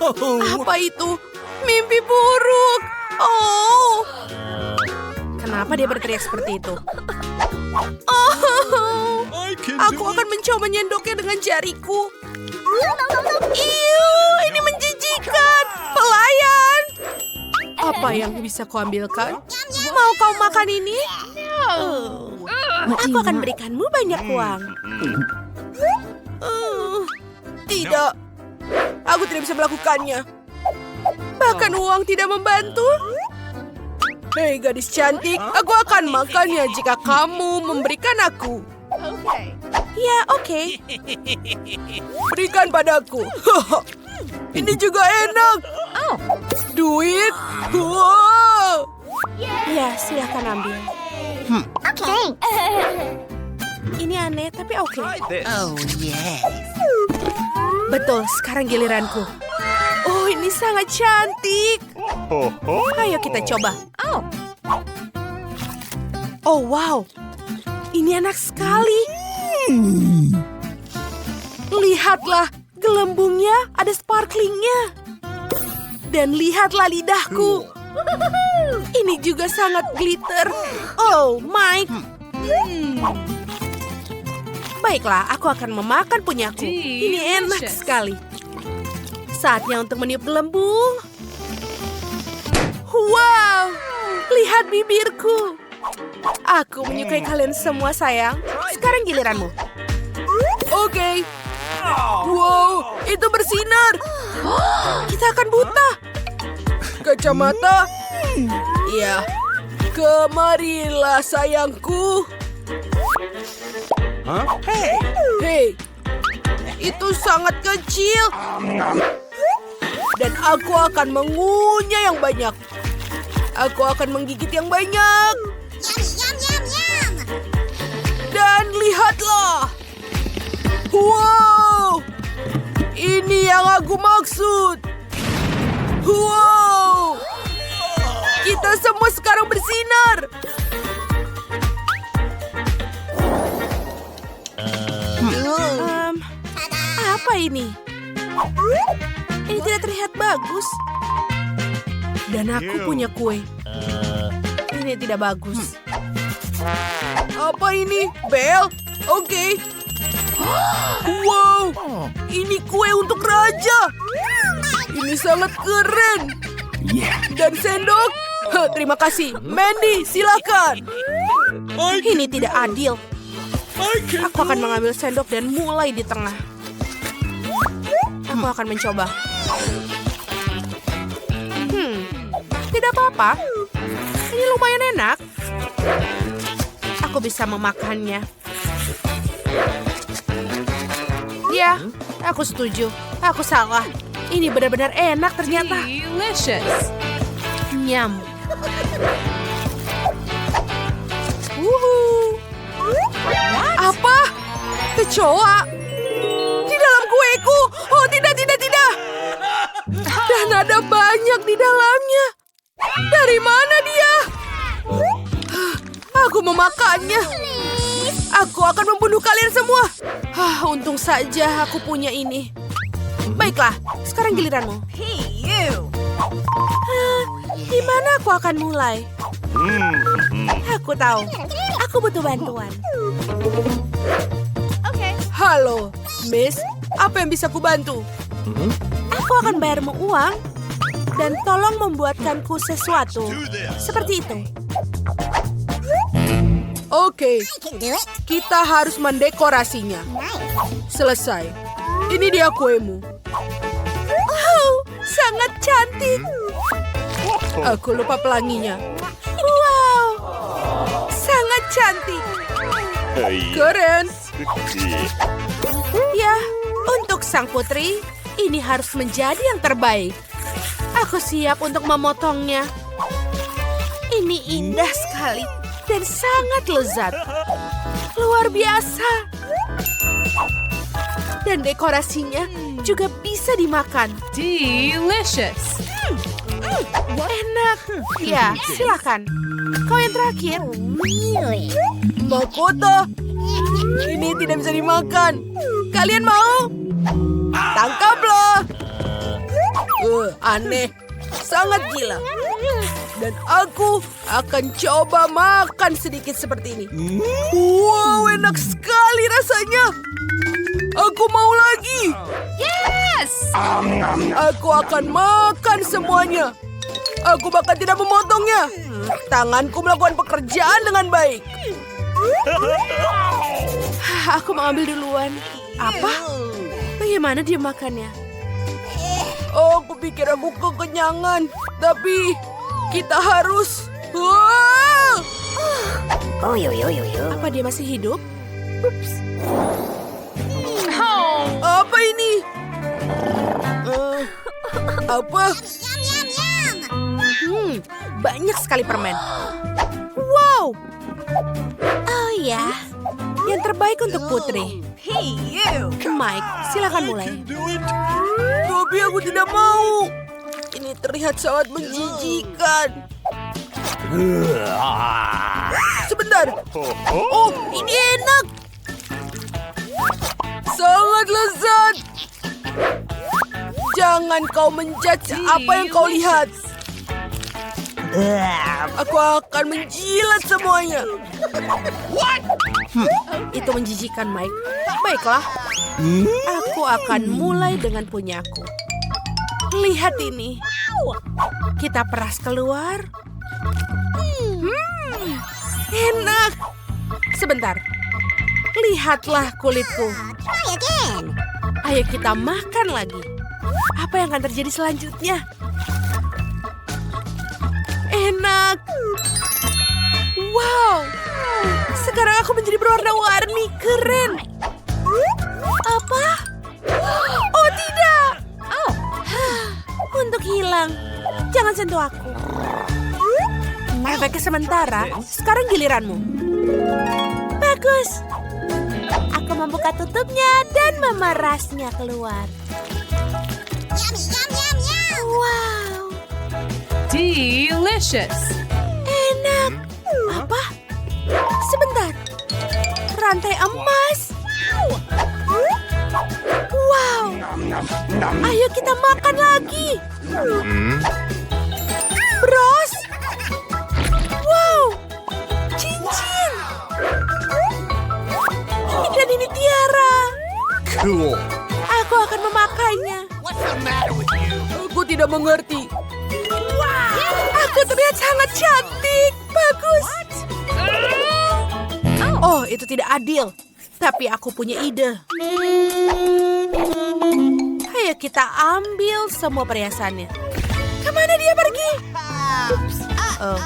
Apa itu? Mimpi buruk. Oh. Kenapa dia berteriak seperti itu? Oh. Aku akan mencoba menyendoknya dengan jariku. Ini menjijikan. Pelayan. Apa yang bisa kau ambilkan? Mau kau makan ini? Aku akan berikanmu banyak uang. Tidak. Aku tidak bisa melakukannya. Bahkan uang tidak membantu. Hei gadis cantik, aku akan makannya jika kamu memberikan aku. Ya, oke. Berikan padaku. Ini juga enak. Duit. Wow. Ya, silakan ambil. Ini aneh, tapi oke. Oh, yes. Betul, sekarang giliranku. Oh, ini sangat cantik. Ayo kita coba. Oh, wow. Ini enak sekali. Lihatlah, gelembungnya ada sparklingnya. Dan lihatlah lidahku. Ini juga sangat glitter. Oh, Mike. Baiklah, aku akan memakan punyaku. Ini enak sekali. Saatnya untuk meniup gelembung. Wow, lihat bibirku. Aku menyukai kalian semua, sayang. Sekarang giliranmu. Oke. Wow, itu bersinar. Kita akan buta. Kacamata. Iya. Kemarilah, sayangku. Hei, itu sangat kecil. Dan aku akan mengunyah yang banyak. Aku akan menggigit yang banyak. Dan lihatlah. Wow, ini yang aku maksud. Wow, kita semua sekarang bersinar. Apa ini? Ini tidak terlihat bagus. Dan aku punya kue. Ini tidak bagus. Apa ini? Bel? Oke. Wow, ini kue untuk raja. Ini sangat keren. Dan sendok? Terima kasih. Mandy, silakan. Ini tidak adil. Aku akan mengambil sendok dan mulai di tengah. Aku akan mencoba. Tidak apa-apa. Ini lumayan enak. Aku bisa memakannya. Ya, aku setuju. Aku salah. Ini benar-benar enak ternyata. Delicious. Nyam. Wuhu. Apa? Kecoa? Di dalam kueku. Oh, tidak, tidak, tidak. Dan ada banyak di dalamnya. Dari mana dia? Aku memakannya. Aku akan membunuh kalian semua. Untung saja aku punya ini. Baiklah, sekarang giliranmu. Hey, you. Di mana aku akan mulai? Aku tahu. Aku butuh bantuan. Halo, Miss. Apa yang bisa kubantu? Aku akan bayarmu uang dan tolong membuatkanku sesuatu. Seperti itu. Oke, kita harus mendekorasinya. Selesai. Ini dia kuemu. Oh, sangat cantik. Aku lupa pelanginya. Wow, sangat cantik. Keren. Ya, untuk sang putri, ini harus menjadi yang terbaik. Aku siap untuk memotongnya. Ini indah sekali dan sangat lezat. Luar biasa. Dan dekorasinya juga bisa dimakan. Delicious. Enak. Ya, silakan. Kau yang terakhir. Mahkota. Ini tidak bisa dimakan. Kalian mau? Tangkaplah. Aneh, sangat gila. Dan aku akan coba makan sedikit seperti ini. Wow, enak sekali rasanya. Aku mau lagi. Yes! Aku akan makan semuanya. Aku bahkan tidak memotongnya. Tanganku melakukan pekerjaan dengan baik. Aku mengambil duluan. Apa? Bagaimana dia makannya? Oh, aku pikir aku kekenyangan. Tapi kita harus... Wah! Apa dia masih hidup? Oh, Apa ini? Apa? Banyak sekali permen. Wow! Oh ya, yang terbaik untuk Putri. hey, you! Mike, silakan mulai. Tapi aku tidak mau. Ini terlihat sangat menjijikan. Sebentar. Oh, ini enak. Sangat lezat. Jangan kau menjudge apa yang kau lihat. Aku akan menjilat semuanya. Itu menjijikan, Mike. Baiklah. Aku akan mulai dengan punyaku. Lihat ini. Kita peras keluar. Enak. Sebentar. Lihatlah kulitku. Ayo kita makan lagi. Apa yang akan terjadi selanjutnya? Enak. Wow. Sekarang aku menjadi berwarna-warni. Keren. Apa? Oh, tidak. Untuk hilang. Jangan sentuh aku. Efeknya sementara. Sekarang giliranmu. Bagus. Aku membuka tutupnya dan memerasnya keluar. Wow. Delicious! Enak. Apa? Sebentar. Rantai emas. Wow. Ayo kita makan lagi. Bros. Wow. Cincin. Dan ini tiara. Cool. Aku akan memakainya. Aku tidak mengerti. Aku terlihat sangat cantik. Bagus. Oh, itu tidak adil. Tapi aku punya ide. Ayo kita ambil semua perhiasannya. Kemana dia pergi? Oh,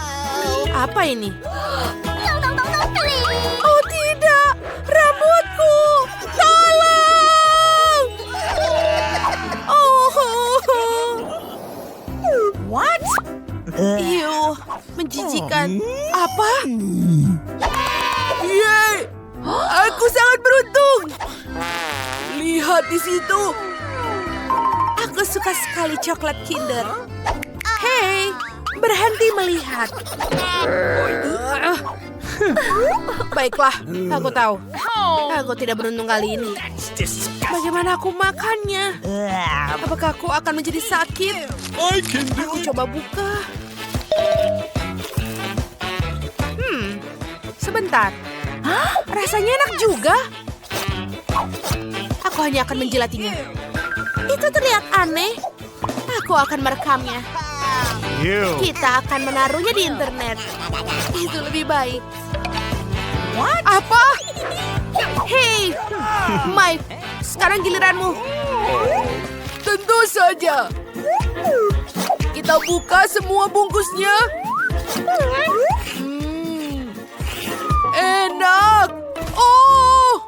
apa ini? Oh tidak, rambutku. Tolong. Oh. What? Ew, menjijikan. Apa? Yeay, aku sangat beruntung. Lihat di situ. Aku suka sekali coklat Kinder. Hei, berhenti melihat. Baiklah, aku tahu. Aku tidak beruntung kali ini. Bagaimana aku makannya? Apakah aku akan menjadi sakit? Aku coba buka. Sebentar. Rasanya enak juga. Aku hanya akan menjilatinya. Itu terlihat aneh. Aku akan merekamnya. Kita akan menaruhnya di internet. Itu lebih baik. Apa? Hei, Mike, sekarang giliranmu. Tentu saja. Kita buka semua bungkusnya. Enak. Oh,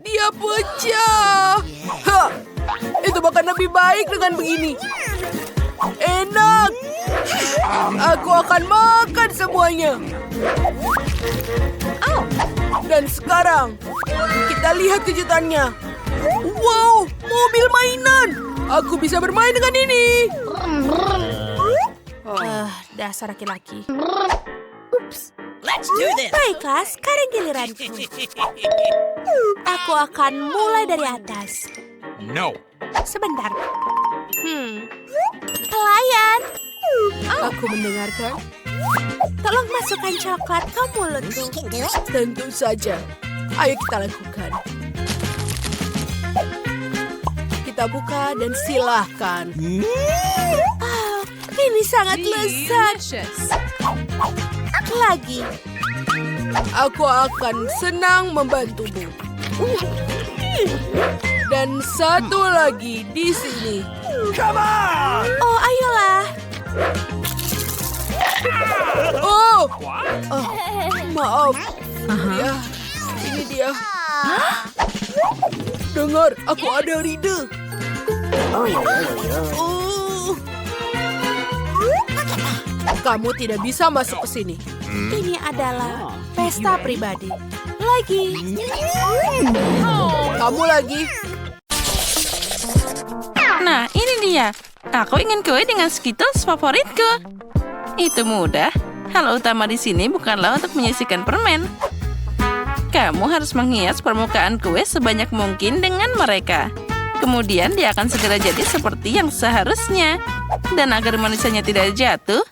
dia pecah. Hah, itu bahkan lebih baik dengan begini. Enak. Aku akan makan semuanya. Dan sekarang kita lihat kejutannya. Wow, mobil mainan. Aku bisa bermain dengan ini. Dasar laki-laki. Let's do this. Baiklah, sekarang giliranku. Aku akan mulai dari atas. No. Sebentar. Pelayan. Aku mendengarkan. Tolong masukkan coklat ke mulutku. Tentu saja. Ayo kita lakukan. Kita buka dan silahkan. Oh, ini sangat lezat. Delicious. Lagi. Aku akan senang membantumu. Dan satu lagi di sini. Come on! Oh, ayolah. Oh, maaf. Ya, ini dia. Dengar, aku ada ide. Kamu tidak bisa masuk ke sini. Ini adalah pesta pribadi. Lagi. Kamu lagi. Nah, ini dia. Aku ingin kue dengan Skittles favoritku. Itu mudah. Hal utama di sini bukanlah untuk menyisihkan permen. Kamu harus menghias permukaan kue sebanyak mungkin dengan mereka. Kemudian dia akan segera jadi seperti yang seharusnya. Dan agar manisanya tidak jatuh,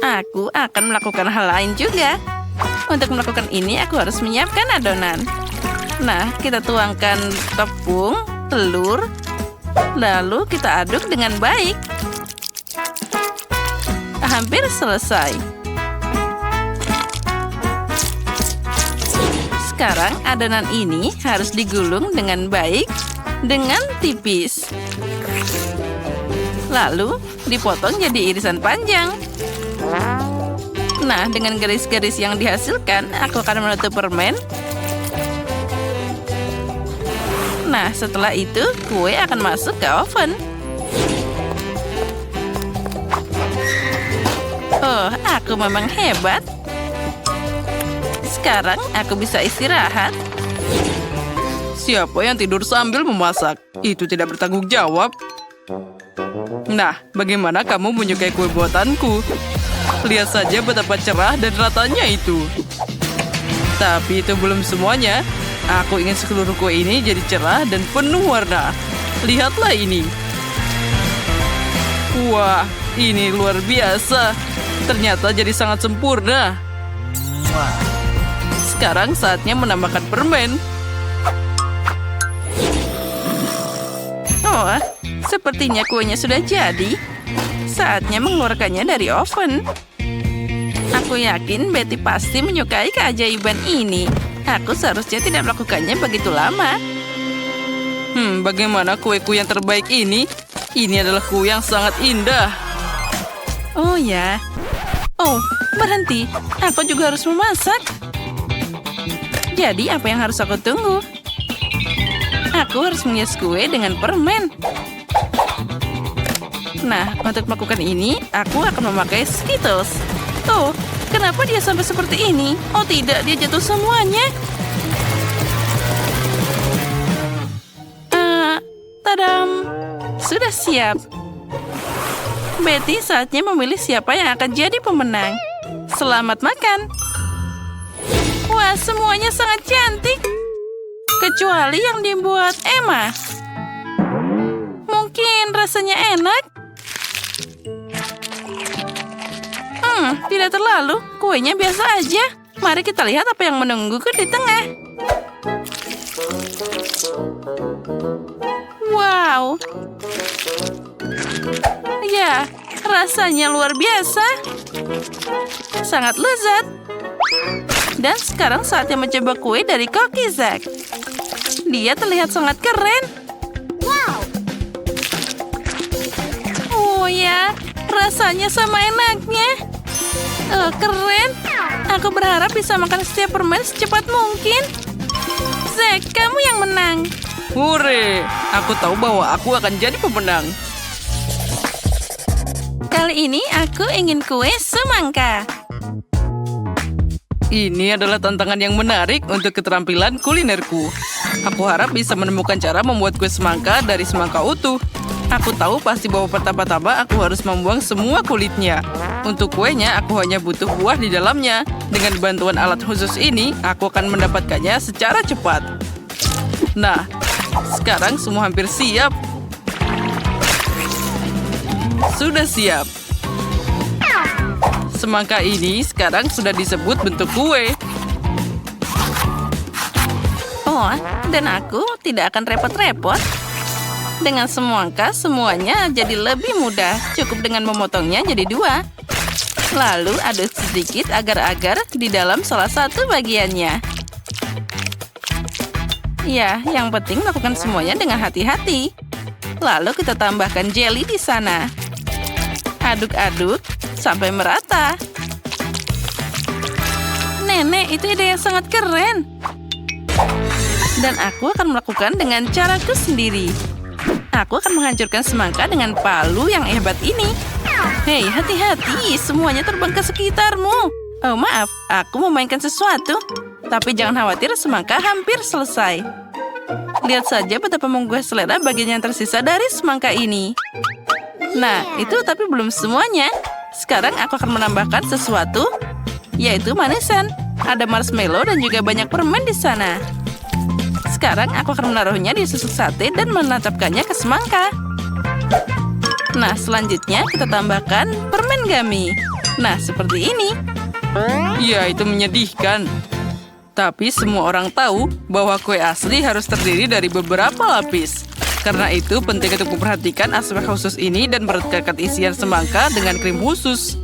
aku akan melakukan hal lain juga. Untuk melakukan ini, aku harus menyiapkan adonan. Nah, kita tuangkan tepung, telur, lalu kita aduk dengan baik. Hampir selesai. Sekarang adonan ini harus digulung dengan baik dengan tipis. Lalu dipotong jadi irisan panjang. Nah, dengan garis-garis yang dihasilkan, aku akan menutup permen. Nah, setelah itu, kue akan masuk ke oven. Oh, aku memang hebat. Sekarang aku bisa istirahat. Siapa yang tidur sambil memasak? Itu tidak bertanggung jawab. Nah, bagaimana kamu menyukai kue buatanku? Lihat saja betapa cerah dan ratanya itu. Tapi itu belum semuanya. Aku ingin seluruh kue ini jadi cerah dan penuh warna. Lihatlah ini. Wah, ini luar biasa. Ternyata jadi sangat sempurna. Sekarang saatnya menambahkan permen. Oh, sepertinya kuenya sudah jadi. Saatnya mengeluarkannya dari oven. Aku yakin Betty pasti menyukai keajaiban ini. Aku seharusnya tidak melakukannya begitu lama. Bagaimana kueku yang terbaik ini? Ini adalah kue yang sangat indah. Oh ya. Oh, berhenti. Aku juga harus memasak. Jadi apa yang harus aku tunggu? Aku harus menghias kue dengan permen. Nah, untuk melakukan ini, aku akan memakai Skittles. Oh, kenapa dia sampai seperti ini? Oh tidak, dia jatuh semuanya. Tadam! Sudah siap. Betty, saatnya memilih siapa yang akan jadi pemenang. Selamat makan. Wah, semuanya sangat cantik. Kecuali yang dibuat Emma. Mungkin rasanya enak. Tidak terlalu. Kuenya biasa aja. Mari kita lihat apa yang menungguku di tengah. Wow. Ya, rasanya luar biasa. Sangat lezat. Dan sekarang saatnya mencoba kue dari Cookie Zack. Dia terlihat sangat keren. Oh ya, rasanya sama enaknya. Keren. Aku berharap bisa makan setiap permen secepat mungkin. Zack, kamu yang menang. Hore! Aku tahu bahwa aku akan jadi pemenang. Kali ini aku ingin kue semangka. Ini adalah tantangan yang menarik untuk keterampilan kulinerku. Aku harap bisa menemukan cara membuat kue semangka dari semangka utuh. Aku tahu pasti bahwa pertama-tama aku harus membuang semua kulitnya. Untuk kuenya, aku hanya butuh buah di dalamnya. Dengan bantuan alat khusus ini, aku akan mendapatkannya secara cepat. Nah, sekarang semua hampir siap. sudah siap. Semangka ini sekarang sudah disebut bentuk kue. Oh, dan aku tidak akan repot-repot. Dengan semangka, semuanya jadi lebih mudah. Cukup dengan memotongnya jadi 2. Lalu aduk sedikit agar-agar di dalam salah satu bagiannya. Ya, yang penting lakukan semuanya dengan hati-hati. Lalu kita tambahkan jelly di sana. Aduk-aduk sampai merata. Nenek, itu ide yang sangat keren. Dan aku akan melakukan dengan caraku sendiri. Aku akan menghancurkan semangka dengan palu yang hebat ini. Hei, hati-hati, semuanya terbang ke sekitarmu. Oh, maaf, aku memainkan sesuatu. Tapi jangan khawatir, semangka hampir selesai. Lihat saja betapa menggugah selera bagian yang tersisa dari semangka ini. Nah, itu tapi belum semuanya. Sekarang aku akan menambahkan sesuatu, yaitu manisan. Ada marshmallow dan juga banyak permen di sana. Sekarang aku akan menaruhnya di susu sate dan menancapkannya ke semangka. Nah, selanjutnya kita tambahkan permen gummy. Nah, seperti ini. Ya, itu menyedihkan. Tapi semua orang tahu bahwa kue asli harus terdiri dari beberapa lapis. Karena itu penting untuk memperhatikan aspek khusus ini dan merekatkan isian semangka dengan krim khusus.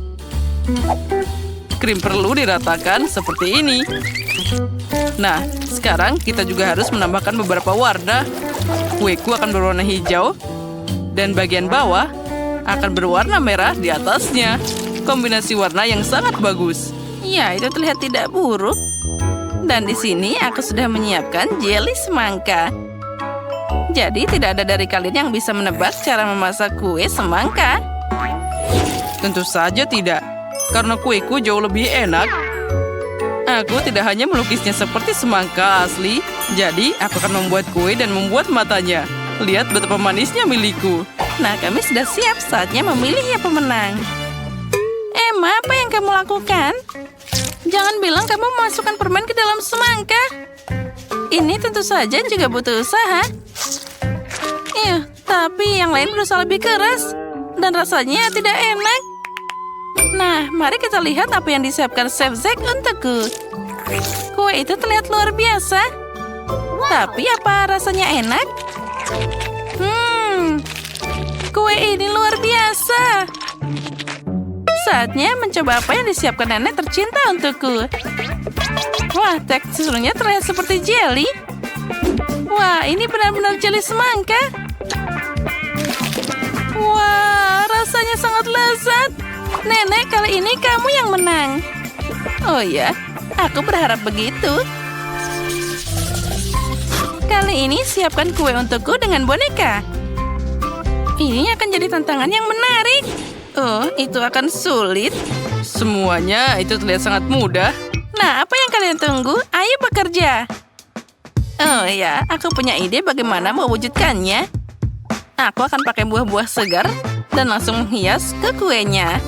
Krim perlu diratakan seperti ini. Nah, sekarang kita juga harus menambahkan beberapa warna. Kueku akan berwarna hijau dan bagian bawah akan berwarna merah di atasnya. Kombinasi warna yang sangat bagus. Ya, itu terlihat tidak buruk. Dan di sini aku sudah menyiapkan jelly semangka. Jadi tidak ada dari kalian yang bisa menebak cara memasak kue semangka. Tentu saja tidak, karena kueku jauh lebih enak. Aku tidak hanya melukisnya seperti semangka asli, jadi aku akan membuat kue dan membuat matanya. Lihat betapa manisnya milikku. Nah, kami sudah siap, saatnya memilih yang pemenang. Emma, apa yang kamu lakukan? Jangan bilang kamu memasukkan permen ke dalam semangka. Ini tentu saja juga butuh usaha. Tapi yang lain berusaha lebih keras. Dan rasanya tidak enak. Nah, mari kita lihat apa yang disiapkan Chef Zack untukku. Kue itu terlihat luar biasa. Tapi apa rasanya enak? Kue ini luar biasa. Saatnya mencoba apa yang disiapkan nenek tercinta untukku. Wah, teksturnya terlihat seperti jelly. Wah, ini benar-benar jelly semangka. Wah, rasanya sangat lezat. Nenek, kali ini kamu yang menang. Oh ya, aku berharap begitu. Kali ini siapkan kue untukku dengan boneka. Ini akan jadi tantangan yang menarik. Oh, itu akan sulit. Semuanya itu terlihat sangat mudah. Nah, apa yang kalian tunggu? Ayo bekerja. Oh ya, aku punya ide bagaimana mewujudkannya. Aku akan pakai buah-buah segar dan langsung menghias ke kuenya.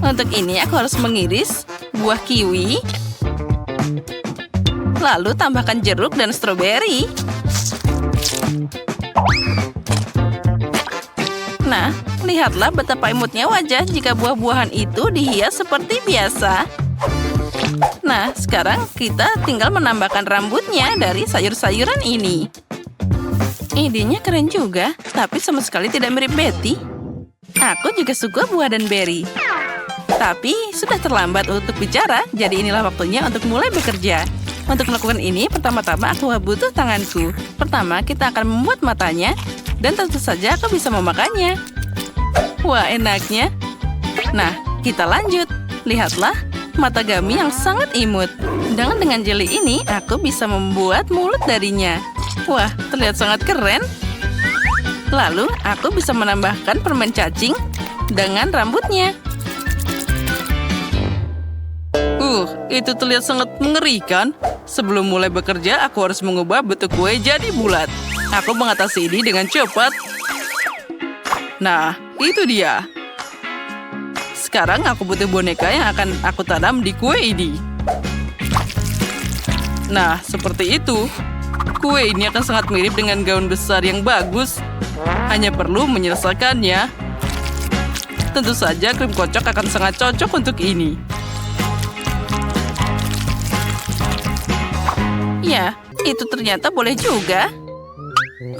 Untuk ini aku harus mengiris buah kiwi. Lalu tambahkan jeruk dan stroberi. Nah, lihatlah betapa imutnya wajah jika buah-buahan itu dihias seperti biasa. Nah, sekarang kita tinggal menambahkan rambutnya dari sayur-sayuran ini. Idenya keren juga, tapi sama sekali tidak mirip Betty. Aku juga suka buah dan berry. Tapi sudah terlambat untuk bicara, jadi inilah waktunya untuk mulai bekerja. Untuk melakukan ini, pertama-tama aku butuh tanganku. Pertama, kita akan membuat matanya, dan tentu saja aku bisa memakannya. Wah, enaknya. Nah, kita lanjut. Lihatlah, mata gummy yang sangat imut. Dengan jelly ini, aku bisa membuat mulut darinya. Wah, terlihat sangat keren. Lalu, aku bisa menambahkan permen cacing dengan rambutnya. Itu terlihat sangat mengerikan. Sebelum mulai bekerja, aku harus mengubah bentuk kue jadi bulat. Aku mengatasi ini dengan cepat. Nah, itu dia. Sekarang aku butuh boneka yang akan aku tanam di kue ini. Nah, seperti itu. Kue ini akan sangat mirip dengan gaun besar yang bagus. Hanya perlu menyelesaikannya. tentu saja krim kocok akan sangat cocok untuk ini. Ya, itu ternyata boleh juga.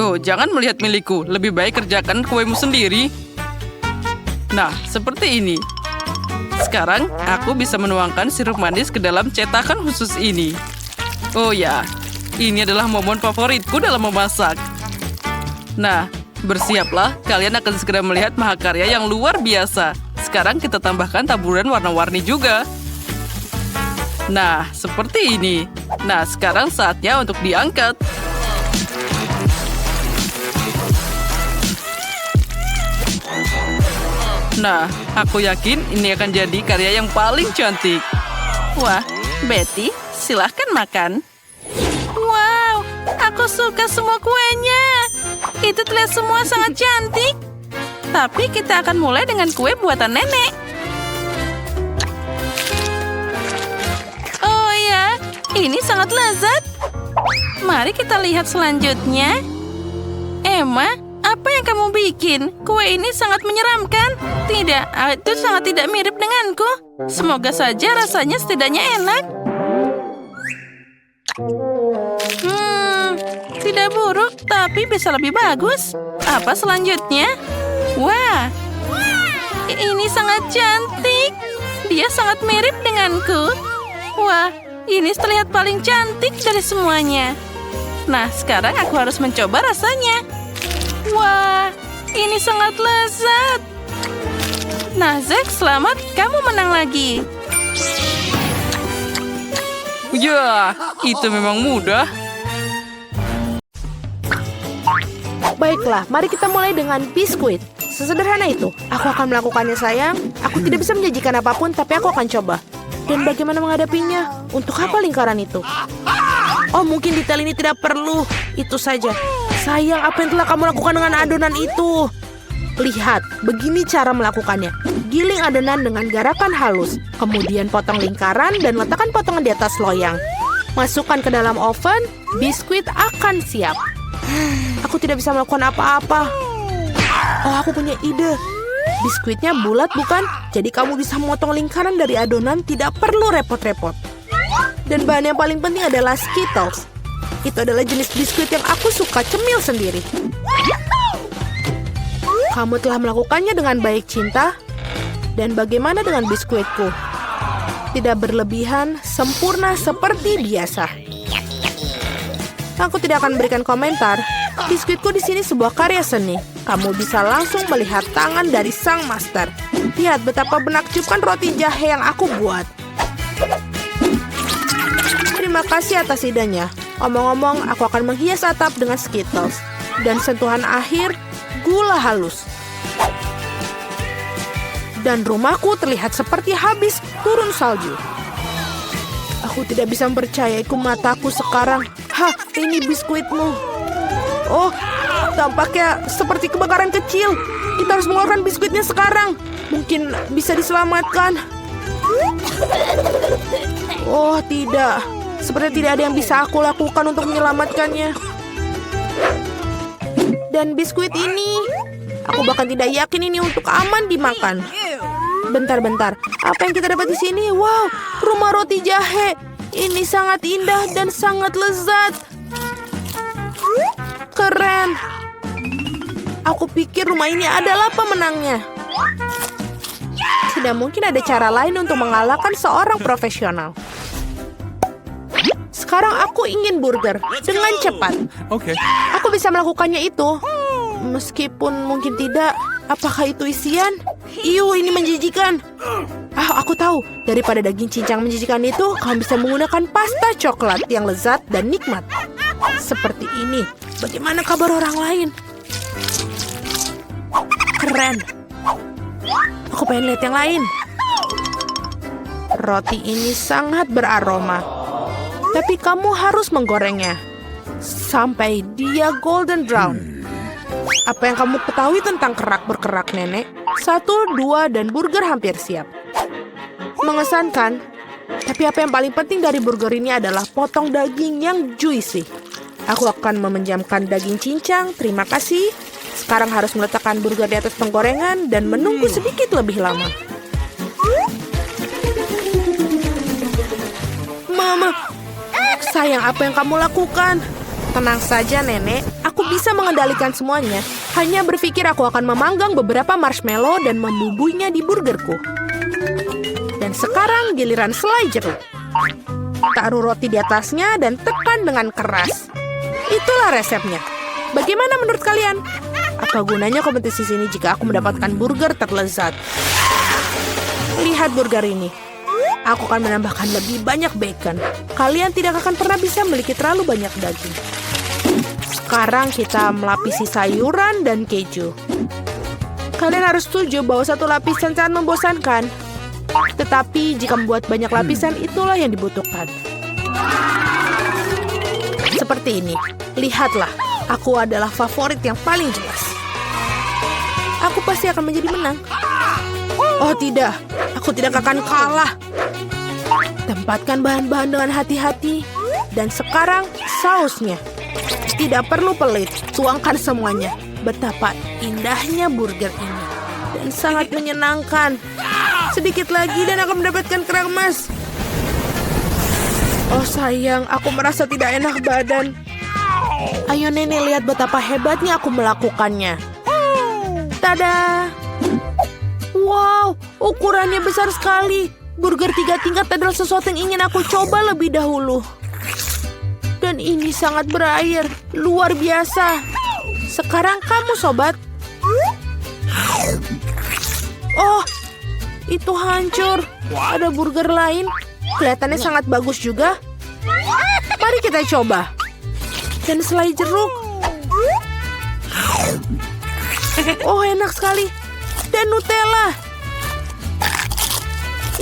Oh, jangan melihat milikku. Lebih baik kerjakan kuemu sendiri. Nah, seperti ini. Sekarang, aku bisa menuangkan sirup manis ke dalam cetakan khusus ini. Oh ya, ini adalah momen favoritku dalam memasak. Nah, bersiaplah. Kalian akan segera melihat mahakarya yang luar biasa. Sekarang kita tambahkan taburan warna-warni juga. Nah, seperti ini. Nah, sekarang saatnya untuk diangkat. Nah, aku yakin ini akan jadi karya yang paling cantik. Wah, Betty, silahkan makan. Wow, aku suka semua kuenya. Itu terlihat semua sangat cantik. Tapi kita akan mulai dengan kue buatan nenek. Oh ya, ini sangat lezat. Mari kita lihat selanjutnya. Emma, apa yang kamu bikin? Kue ini sangat menyeramkan. Tidak, itu sangat tidak mirip denganku. Semoga saja rasanya setidaknya enak. Tidak buruk, tapi bisa lebih bagus. Apa selanjutnya? Wah, ini sangat cantik. Dia sangat mirip denganku. Wah, ini terlihat paling cantik dari semuanya. Nah, sekarang aku harus mencoba rasanya. Wah, ini sangat lezat. Nah, Zack, selamat. Kamu menang lagi. Ya, itu memang mudah. Baiklah, mari kita mulai dengan biskuit. Sesederhana itu. Aku akan melakukannya, sayang. Aku tidak bisa menjanjikan apapun, tapi aku akan coba. Dan bagaimana menghadapinya? Untuk apa lingkaran itu? Oh, mungkin detail ini tidak perlu. Itu saja. Sayang, apa yang telah kamu lakukan dengan adonan itu? Lihat, begini cara melakukannya. Giling adonan dengan garakan halus. Kemudian potong lingkaran dan letakkan potongan di atas loyang. Masukkan ke dalam oven, biskuit akan siap. Aku tidak bisa melakukan apa-apa. Oh, aku punya ide. Biskuitnya bulat, bukan? Jadi kamu bisa memotong lingkaran dari adonan, tidak perlu repot-repot. Dan bahan yang paling penting adalah Skittles. Itu adalah jenis biskuit yang aku suka cemil sendiri. Kamu telah melakukannya dengan baik, Cinta. Dan bagaimana dengan biskuitku? Tidak berlebihan, sempurna seperti biasa. Aku tidak akan berikan komentar. Biskuitku di sini sebuah karya seni. Kamu bisa langsung melihat tangan dari sang master. Lihat betapa menakjubkan roti jahe yang aku buat. Terima kasih atas idenya. Omong-omong, aku akan menghias atap dengan Skittles. Dan sentuhan akhir, gula halus. Dan rumahku terlihat seperti habis turun salju. Aku tidak bisa mempercayai mataku sekarang. Hah, ini biskuitmu. Oh, tampaknya seperti kebakaran kecil. Kita harus mengeluarkan biskuitnya sekarang. Mungkin bisa diselamatkan. Oh, tidak. Seperti tidak ada yang bisa aku lakukan untuk menyelamatkannya. Dan biskuit ini, aku bahkan tidak yakin ini untuk aman dimakan. Bentar-bentar, apa yang kita dapat di sini? Wow, rumah roti jahe. Ini sangat indah dan sangat lezat. Keren. Aku pikir rumah ini adalah pemenangnya. Tidak mungkin ada cara lain untuk mengalahkan seorang profesional. Sekarang aku ingin burger dengan cepat. Okay. Aku bisa melakukannya itu. Meskipun mungkin tidak. Apakah itu isian? Iu, ini menjijikan. Ah, aku tahu. Daripada daging cincang menjijikan itu, kamu bisa menggunakan pasta coklat yang lezat dan nikmat. Seperti ini. Bagaimana kabar orang lain? Keren. Aku pengen lihat yang lain. Roti ini sangat beraroma. Tapi kamu harus menggorengnya sampai dia golden brown. Apa yang kamu ketahui tentang kerak berkerak, Nenek? 1, 2, dan burger hampir siap. Mengesankan. Tapi apa yang paling penting dari burger ini adalah potong daging yang juicy. Aku akan memejamkan daging cincang. Terima kasih. Sekarang harus meletakkan burger di atas penggorengan dan menunggu sedikit lebih lama. Mama, sayang, apa yang kamu lakukan? Tenang saja, Nenek. Aku bisa mengendalikan semuanya. Hanya berpikir aku akan memanggang beberapa marshmallow dan membubuinya di burgerku. Dan sekarang giliran selai jeruk. Taruh roti di atasnya dan tekan dengan keras. Itulah resepnya. Bagaimana menurut kalian? Apa gunanya kompetisi sini jika aku mendapatkan burger terlezat? Lihat burger ini. Aku akan menambahkan lebih banyak bacon. Kalian tidak akan pernah bisa memiliki terlalu banyak daging. Sekarang kita melapisi sayuran dan keju. Kalian harus setuju bahwa satu lapisan sangat membosankan. Tetapi jika membuat banyak lapisan, itulah yang dibutuhkan. Seperti ini. Lihatlah, aku adalah favorit yang paling jelas. Aku pasti akan menjadi menang. Oh tidak, aku tidak akan kalah. Tempatkan bahan-bahan dengan hati-hati. Dan sekarang sausnya. Tidak perlu pelit, tuangkan semuanya. Betapa indahnya burger ini. Dan sangat menyenangkan. Sedikit lagi dan akan mendapatkan kerang emas. Oh sayang, aku merasa tidak enak badan. Ayo Nenek, lihat betapa hebatnya aku melakukannya. Tada! Wow, ukurannya besar sekali. Burger 3 tingkat adalah sesuatu yang ingin aku coba lebih dahulu. Dan ini sangat berair, luar biasa. Sekarang kamu, sobat. Oh, itu hancur. Ada burger lain. Kelihatannya sangat bagus juga. Mari kita coba. Dan selai jeruk. Oh, enak sekali. Dan Nutella.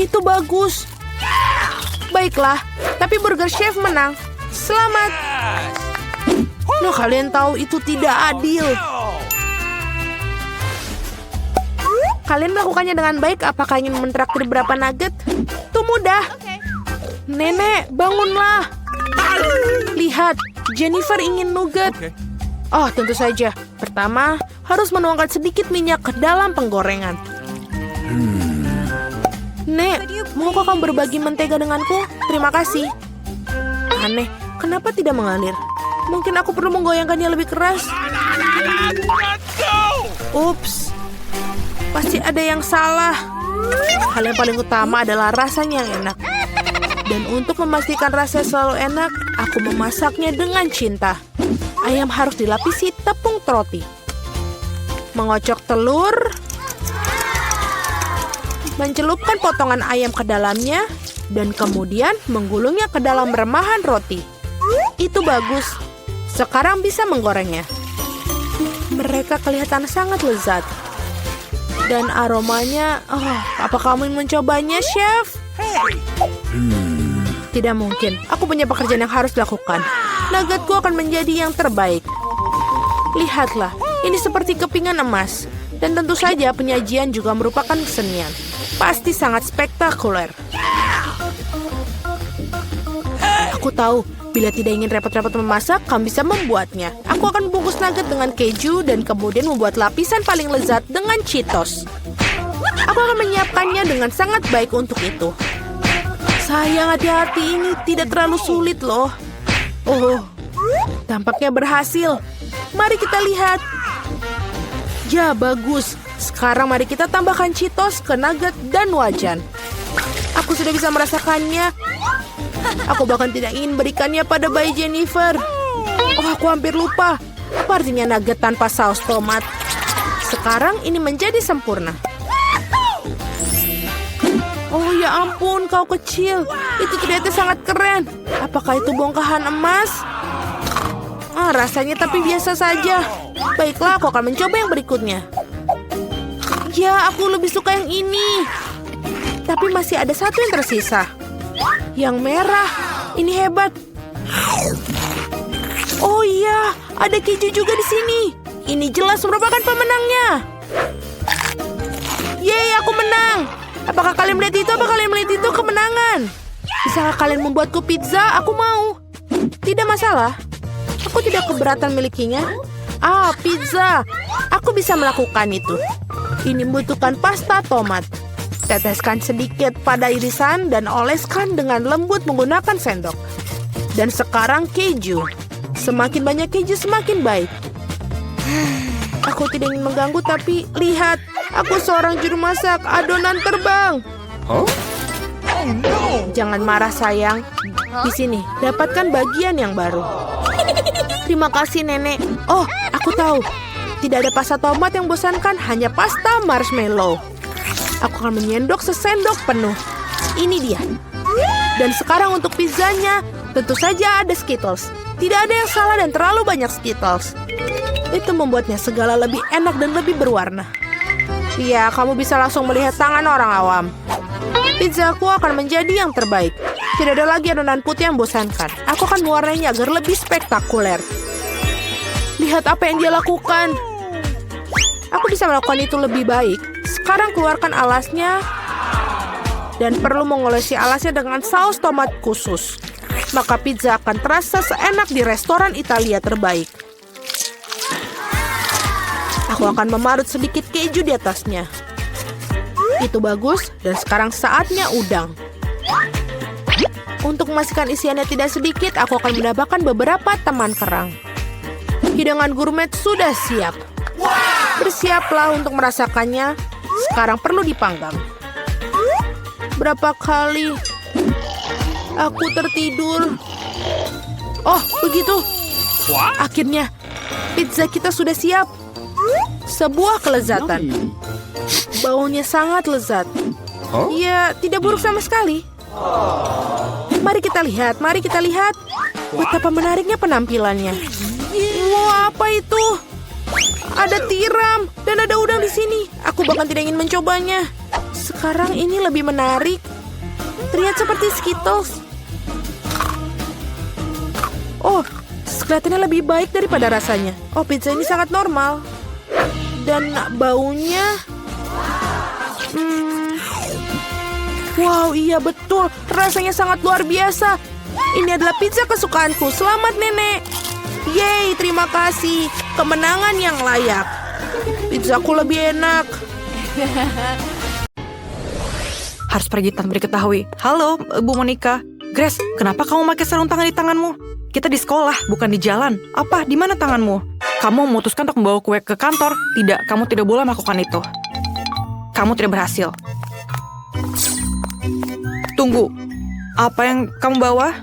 Itu bagus. Baiklah, tapi burger chef menang. Selamat. Nah, kalian tahu itu tidak adil. Kalian melakukannya dengan baik. Apakah ingin mentraktir berapa nugget? Itu mudah. Nenek, bangunlah. Lihat, Jennifer ingin nugget. Oh, tentu saja. Pertama, harus menuangkan sedikit minyak ke dalam penggorengan. Nek, maukah kamu berbagi mentega denganku? Terima kasih. Aneh, kenapa tidak mengalir? Mungkin aku perlu menggoyangkannya lebih keras. Ups, pasti ada yang salah. Hal yang paling utama adalah rasanya yang enak. Dan untuk memastikan rasanya selalu enak, aku memasaknya dengan cinta. Ayam harus dilapisi tepung roti. Mengocok telur. Mencelupkan potongan ayam ke dalamnya. Dan kemudian menggulungnya ke dalam remahan roti. Itu bagus. Sekarang bisa menggorengnya. Mereka kelihatan sangat lezat. Dan aromanya, apa kamu ingin mencobanya, Chef? Tidak mungkin. Aku punya pekerjaan yang harus dilakukan. Nuggetku akan menjadi yang terbaik. Lihatlah, ini seperti kepingan emas. Dan tentu saja penyajian juga merupakan kesenian. Pasti sangat spektakuler. Aku tahu, bila tidak ingin repot-repot memasak, kamu bisa membuatnya. Aku akan membungkus nugget dengan keju dan kemudian membuat lapisan paling lezat dengan Cheetos. Aku akan menyiapkannya dengan sangat baik untuk itu. Sayang, hati-hati, ini tidak terlalu sulit loh. Oh, tampaknya berhasil. Mari kita lihat. Ya, bagus. Sekarang mari kita tambahkan Cheetos ke nugget dan wajan. Aku sudah bisa merasakannya. Aku bahkan tidak ingin berikannya pada bayi Jennifer. Oh, aku hampir lupa. Apa artinya nugget tanpa saus tomat? Sekarang ini menjadi sempurna. Oh ya ampun, kau kecil. Itu ternyata sangat keren. Apakah itu bongkahan emas? Rasanya tapi biasa saja. Baiklah, aku akan mencoba yang berikutnya. Ya, aku lebih suka yang ini. Tapi masih ada satu yang tersisa. Yang merah. Ini hebat. Oh iya, ada keju juga di sini. Ini jelas merupakan pemenangnya. Yeay, aku menang. Apakah kalian melihat itu? Apakah kalian melihat itu kemenangan? Bisakah kalian membuatku pizza? Aku mau. Tidak masalah. Aku tidak keberatan milikinya. Pizza. Aku bisa melakukan itu. Ini membutuhkan pasta tomat. Teteskan sedikit pada irisan dan oleskan dengan lembut menggunakan sendok. Dan sekarang keju. Semakin banyak keju semakin baik. Aku tidak ingin mengganggu tapi lihat, aku seorang juru masak, adonan terbang. Jangan marah sayang. Di sini, dapatkan bagian yang baru. Terima kasih nenek. Oh, aku tahu. Tidak ada pasta tomat yang bosankan, hanya pasta marshmallow. Aku akan menyendok sesendok penuh. Ini dia. Dan sekarang untuk pizzanya, tentu saja ada Skittles. Tidak ada yang salah dan terlalu banyak Skittles. Itu membuatnya segala lebih enak dan lebih berwarna. Iya, kamu bisa langsung melihat tangan orang awam. Pizzaku akan menjadi yang terbaik. Tidak ada lagi adonan putih yang bosankan. Aku akan mewarnainya agar lebih spektakuler. Lihat apa yang dia lakukan. Aku bisa melakukan itu lebih baik. Sekarang keluarkan alasnya. Dan perlu mengolesi alasnya dengan saus tomat khusus. Maka pizza akan terasa seenak di restoran Italia terbaik. Aku akan memarut sedikit keju di atasnya. Itu bagus, dan sekarang saatnya udang. Untuk memastikan isiannya tidak sedikit, aku akan menambahkan beberapa teman kerang. Hidangan gourmet sudah siap. Bersiaplah untuk merasakannya. Sekarang perlu dipanggang. Berapa kali aku tertidur. Oh, begitu. Akhirnya, pizza kita sudah siap. Sebuah kelezatan. Baunya sangat lezat. Ya, tidak buruk sama sekali. Mari kita lihat. Betapa menariknya penampilannya. Wah, apa itu? Ada tiram dan ada udang di sini. Aku bahkan tidak ingin mencobanya. Sekarang ini lebih menarik. Terlihat seperti Skittles. Oh, kelihatannya lebih baik daripada rasanya. Oh, pizza ini sangat normal. Dan baunya... Wow, iya betul. Rasanya sangat luar biasa. Ini adalah pizza kesukaanku. Selamat, Nenek. Yeay, terima kasih. Kemenangan yang layak. Pizzaku lebih enak. Harus pergi tanpa diketahui. Halo, Bu Monica. Grace, kenapa kamu pakai sarung tangan di tanganmu? Kita di sekolah, bukan di jalan. Apa? Di mana tanganmu? Kamu memutuskan untuk membawa kue ke kantor? Tidak, kamu tidak boleh melakukan itu. Kamu tidak berhasil. Tunggu, apa yang kamu bawa?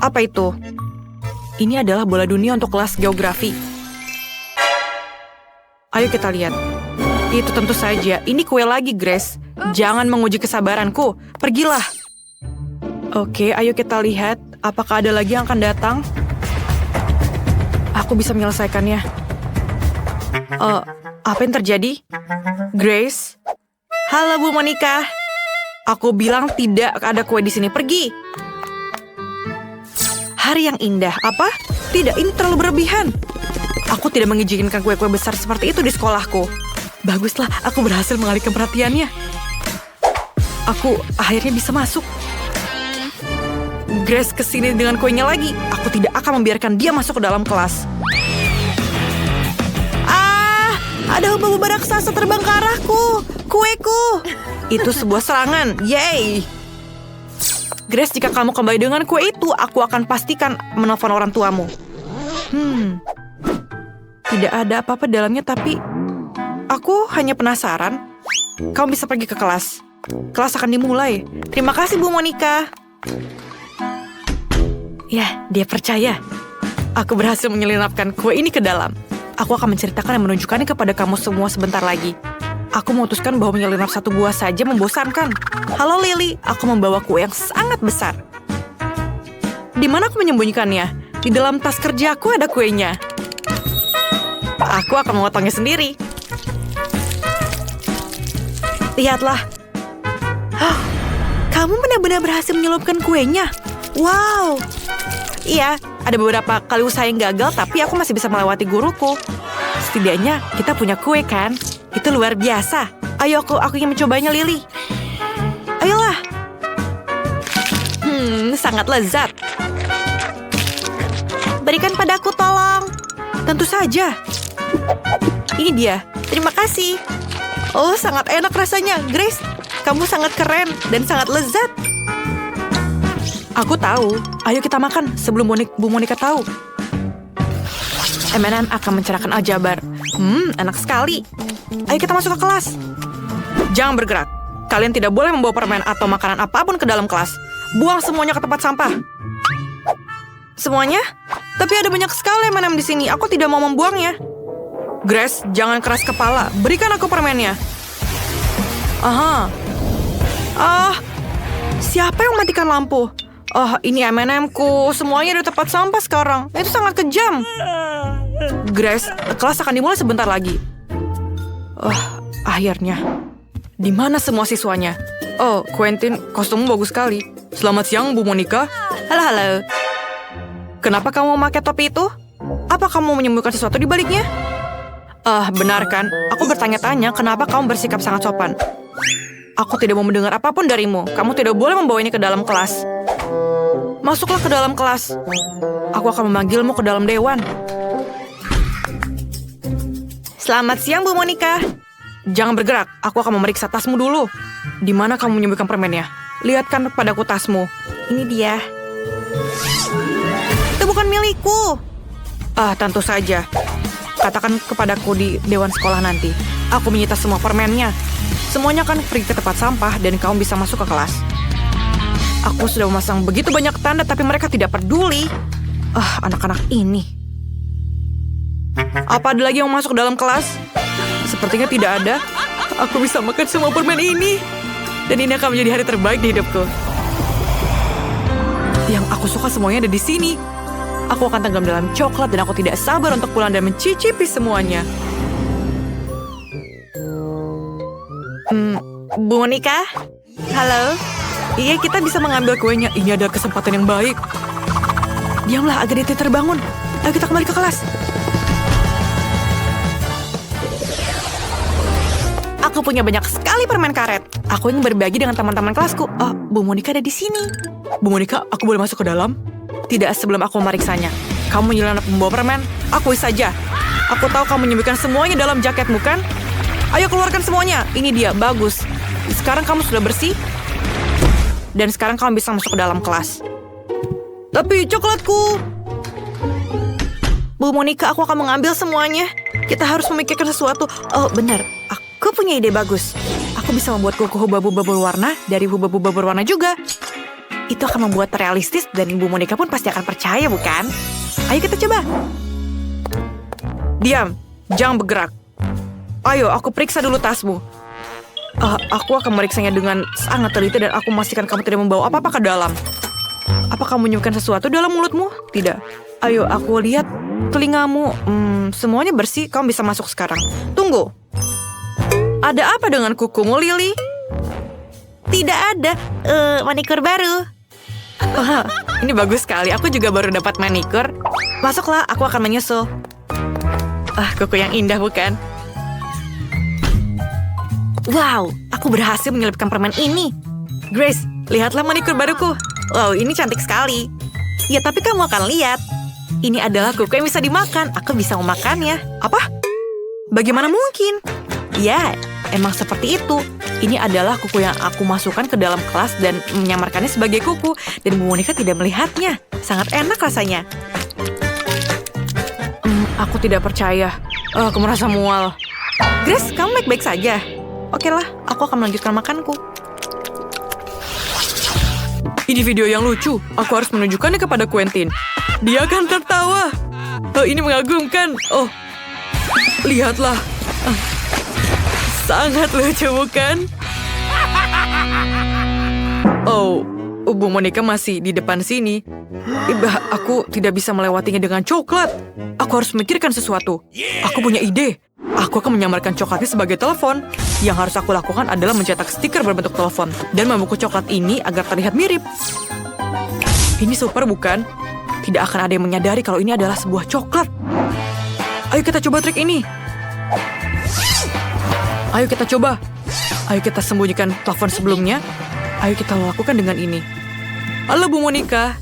Apa itu? Ini adalah bola dunia untuk kelas geografi. Ayo kita lihat. Itu tentu saja, ini kue lagi, Grace. Jangan menguji kesabaranku. Pergilah. Oke, ayo kita lihat. Apakah ada lagi yang akan datang? Aku bisa menyelesaikannya. Apa yang terjadi? Grace? Halo, Bu Monica. Aku bilang tidak ada kue di sini. Pergi. Hari yang indah. Apa? Tidak, ini terlalu berlebihan. Aku tidak mengizinkan kue-kue besar seperti itu di sekolahku. Baguslah, aku berhasil mengalihkan perhatiannya. Aku akhirnya bisa masuk. Grace kesini dengan kuenya lagi. Aku tidak akan membiarkan dia masuk ke dalam kelas. Ada hubungan raksasa terbang ke arahku. Kueku. Itu sebuah serangan. Yeay. Grace, jika kamu kembali dengan kue itu, aku akan pastikan menelpon orang tuamu. Tidak ada apa-apa dalamnya, tapi aku hanya penasaran. Kamu bisa pergi ke kelas. Kelas akan dimulai. Terima kasih, Bu Monica. Ya, dia percaya. Aku berhasil menyelinapkan kue ini ke dalam. Aku akan menceritakan dan menunjukkannya kepada kamu semua sebentar lagi. Aku memutuskan bahwa menyelinap satu buah saja membosankan. Halo Lily, aku membawa kue yang sangat besar. Di mana aku menyembunyikannya? Di dalam tas kerjaku ada kuenya. Aku akan memotongnya sendiri. Lihatlah. Kamu benar-benar berhasil menyelupkan kuenya. Wow. Iya, ada beberapa kali usaha yang gagal, tapi aku masih bisa melewati guruku. Setidaknya kita punya kue, kan? Itu luar biasa. Ayo, aku ingin mencobanya, Lily. Ayolah. Sangat lezat. Berikan padaku, tolong. Tentu saja. Ini dia. Terima kasih. Oh, sangat enak rasanya. Grace, kamu sangat keren dan sangat lezat. Aku tahu. Ayo kita makan sebelum Bu Monica tahu. M&M akan mencerahkan aljabar. Enak sekali. Ayo kita masuk ke kelas. Jangan bergerak. Kalian tidak boleh membawa permen atau makanan apapun ke dalam kelas. Buang semuanya ke tempat sampah. Semuanya? Tapi ada banyak sekali M&M di sini. Aku tidak mau membuangnya. Grace, jangan keras kepala. Berikan aku permennya. Aha. Siapa yang matikan lampu? Ini M&M-ku. Semuanya di tempat sampah sekarang. Itu sangat kejam. Grace, kelas akan dimulai sebentar lagi. Akhirnya. Di mana semua siswanya? Oh, Quentin, kostummu bagus sekali. Selamat siang, Bu Monica. Halo. Kenapa kamu memakai topi itu? Apa kamu menyembunyikan sesuatu di baliknya? Benar kan? Aku bertanya-tanya kenapa kamu bersikap sangat sopan. Aku tidak mau mendengar apapun darimu. Kamu tidak boleh membawa ini ke dalam kelas. Masuklah ke dalam kelas. Aku akan memanggilmu ke dalam dewan. Selamat siang, Bu Monica. Jangan bergerak, aku akan memeriksa tasmu dulu. Di mana kamu menyembunyikan permennya? Lihatkan padaku tasmu. Ini dia. Itu bukan milikku. Tentu saja. Katakan kepadaku di dewan sekolah nanti. Aku menyita semua permennya. Semuanya akan pergi ke tempat sampah dan kamu bisa masuk ke kelas. Aku sudah memasang begitu banyak tanda tapi mereka tidak peduli. Anak-anak ini. Apa ada lagi yang masuk dalam kelas? Sepertinya tidak ada. Aku bisa makan semua permen ini. Dan ini akan menjadi hari terbaik di hidupku. Yang aku suka semuanya ada di sini. Aku akan tenggelam dalam coklat dan aku tidak sabar untuk pulang dan mencicipi semuanya. Bu Monica? Halo? Iya, kita bisa mengambil kuenya. Ini adalah kesempatan yang baik. Diamlah agar dia terbangun. Ayo kita kembali ke kelas. Aku punya banyak sekali permen karet. Aku ingin berbagi dengan teman-teman kelasku. Bu Monica ada di sini. Bu Monica, aku boleh masuk ke dalam? Tidak sebelum aku memeriksanya. Kamu nyelenap membawa permen? Akui saja. Aku tahu kamu menyembunyikan semuanya dalam jaketmu, kan? Ayo keluarkan semuanya. Ini dia, bagus. Sekarang kamu sudah bersih. Dan sekarang kamu bisa masuk ke dalam kelas. Tapi coklatku. Bu Monica, aku akan mengambil semuanya. Kita harus memikirkan sesuatu. Oh, benar. Aku punya ide bagus. Aku bisa membuat kuku hubba-bubba berwarna dari hubba-bubba berwarna juga. Itu akan membuat realistis dan Bu Monica pun pasti akan percaya, bukan? Ayo kita coba. Diam, jangan bergerak. Ayo, aku periksa dulu tasmu. Aku akan meriksanya dengan sangat teliti dan aku memastikan kamu tidak membawa apa-apa ke dalam. Apa kamu menyimpan sesuatu dalam mulutmu? Tidak. Ayo, aku lihat telingamu. Semuanya bersih, kamu bisa masuk sekarang. Tunggu. Ada apa dengan kukumu, Lily? Tidak ada. Manikur baru. Ini bagus sekali. Aku juga baru dapat manikur. Masuklah, aku akan menyusul. Kuku yang indah, bukan? Wow, aku berhasil menyelipkan permen ini. Grace, lihatlah manikur baruku. Wow, ini cantik sekali. Ya, tapi kamu akan lihat. Ini adalah kuku yang bisa dimakan. Aku bisa memakannya. Apa? Bagaimana mungkin? Ya, emang seperti itu. Ini adalah kuku yang aku masukkan ke dalam kelas dan menyamarkannya sebagai kuku. Dan Bu Monica tidak melihatnya. Sangat enak rasanya. Aku tidak percaya. Aku merasa mual. Grace, kamu baik-baik saja. Oke lah, aku akan melanjutkan makanku. Ini video yang lucu. Aku harus menunjukkannya kepada Quentin. Dia akan tertawa. Ini mengagumkan. Lihatlah. Sangat lucu, bukan? Bu Monica masih di depan sini. Aku tidak bisa melewatinya dengan coklat. Aku harus memikirkan sesuatu. Aku punya ide. Aku akan menyamarkan coklatnya sebagai telepon. Yang harus aku lakukan adalah mencetak stiker berbentuk telepon dan membungkus coklat ini agar terlihat mirip. Ini super, bukan? Tidak akan ada yang menyadari kalau ini adalah sebuah coklat. Ayo kita coba trik ini. Ayo kita coba. Ayo kita sembunyikan telepon sebelumnya. Ayo kita lakukan dengan ini. Halo Bu Monica.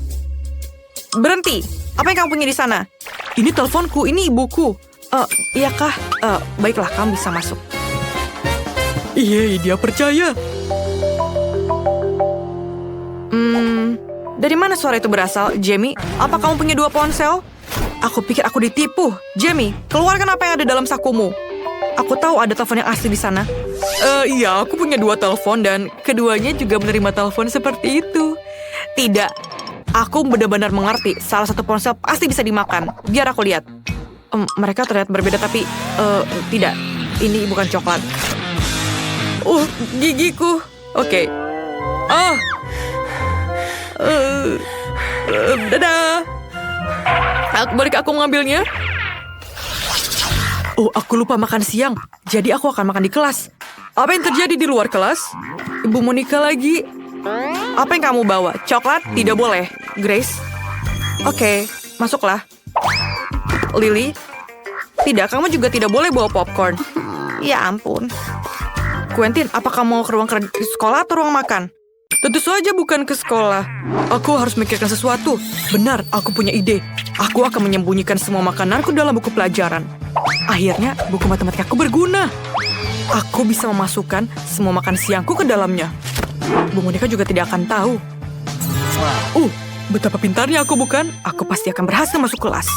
Berhenti. Apa yang kamu punya di sana? Ini teleponku, ini ibuku. Iya kah? Baiklah, kamu bisa masuk. Iya, dia percaya. Dari mana suara itu berasal, Jamie? Apa kamu punya 2 ponsel? Aku pikir aku ditipu. Jamie, keluarkan apa yang ada dalam sakumu. Aku tahu ada telepon yang asli di sana. Iya, aku punya 2 telepon dan keduanya juga menerima telepon seperti itu. Tidak, aku benar-benar mengerti. Salah satu ponsel pasti bisa dimakan. Biar aku lihat. Mereka terlihat berbeda tapi tidak. Ini bukan coklat. Gigiku. Oke. Dadah. Bolehkah aku mengambilnya? Aku lupa makan siang. Jadi aku akan makan di kelas. Apa yang terjadi di luar kelas? Ibu Monica lagi. Apa yang kamu bawa? Coklat? Tidak boleh. Grace? Oke, masuklah. Lily? Tidak, kamu juga tidak boleh bawa popcorn. Ya ampun. Quentin, apa kamu mau ke ruang sekolah atau ruang makan? Tentu saja bukan ke sekolah. Aku harus memikirkan sesuatu. Benar, aku punya ide. Aku akan menyembunyikan semua makananku dalam buku pelajaran. Akhirnya, buku matematikaku berguna. Aku bisa memasukkan semua makan siangku ke dalamnya. Bu Monica juga tidak akan tahu. Betapa pintarnya aku, bukan? Aku pasti akan berhasil masuk kelas.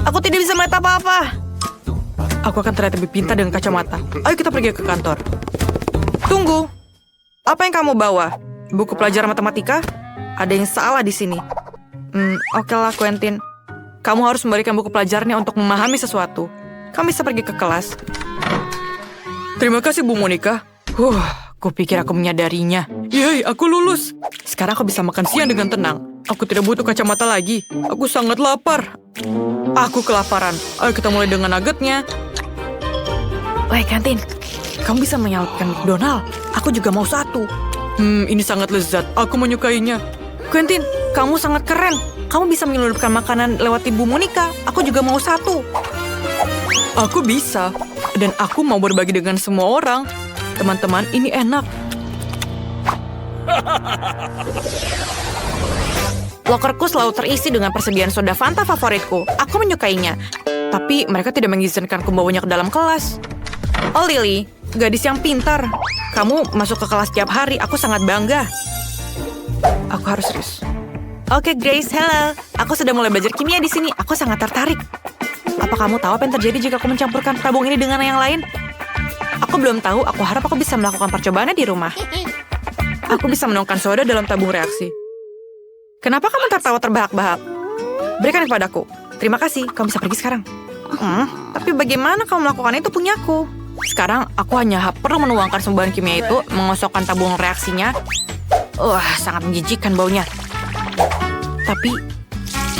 Aku tidak bisa melihat apa-apa. Aku akan terlihat lebih pintar dengan kacamata. Ayo kita pergi ke kantor. Tunggu. Apa yang kamu bawa? Buku pelajaran matematika? Ada yang salah di sini. Oke lah, Quentin. Kamu harus memberikan buku pelajarannya untuk memahami sesuatu. Kamu bisa pergi ke kelas. Terima kasih, Bu Monica. Kupikir aku menyadarinya. Yeay, aku lulus. Sekarang aku bisa makan siang dengan tenang. Aku tidak butuh kacamata lagi. Aku sangat lapar. Aku kelaparan. Ayo kita mulai dengan nuggetnya. Woi, kantin. Kamu bisa menyalakan McDonald. Aku juga mau 1. Ini sangat lezat. Aku menyukainya. Quentin, kamu sangat keren. Kamu bisa menyelundupkan makanan lewat Ibu Monica. Aku juga mau 1. Aku bisa. Dan aku mau berbagi dengan semua orang. Teman-teman, ini enak. Lokerku selalu terisi dengan persediaan soda Fanta favoritku. Aku menyukainya. Tapi mereka tidak mengizinkanku membawanya ke dalam kelas. Oh, Lily, gadis yang pintar. Kamu masuk ke kelas tiap hari. Aku sangat bangga. Aku harus serius. Oke, Grace, halo. Aku sudah mulai belajar kimia di sini. Aku sangat tertarik. Apa kamu tahu apa yang terjadi jika aku mencampurkan tabung ini dengan yang lain? Aku belum tahu. Aku harap aku bisa melakukan percobaannya di rumah. Aku bisa menuangkan soda dalam tabung reaksi. Kenapa kamu tertawa terbahak-bahak? Berikan kepadaku. Terima kasih. Kamu bisa pergi sekarang. Tapi bagaimana kamu melakukan itu punyaku? Sekarang aku hanya perlu menuangkan semua bahan kimia itu, mengosokkan tabung reaksinya. Sangat menjijikkan baunya. Tapi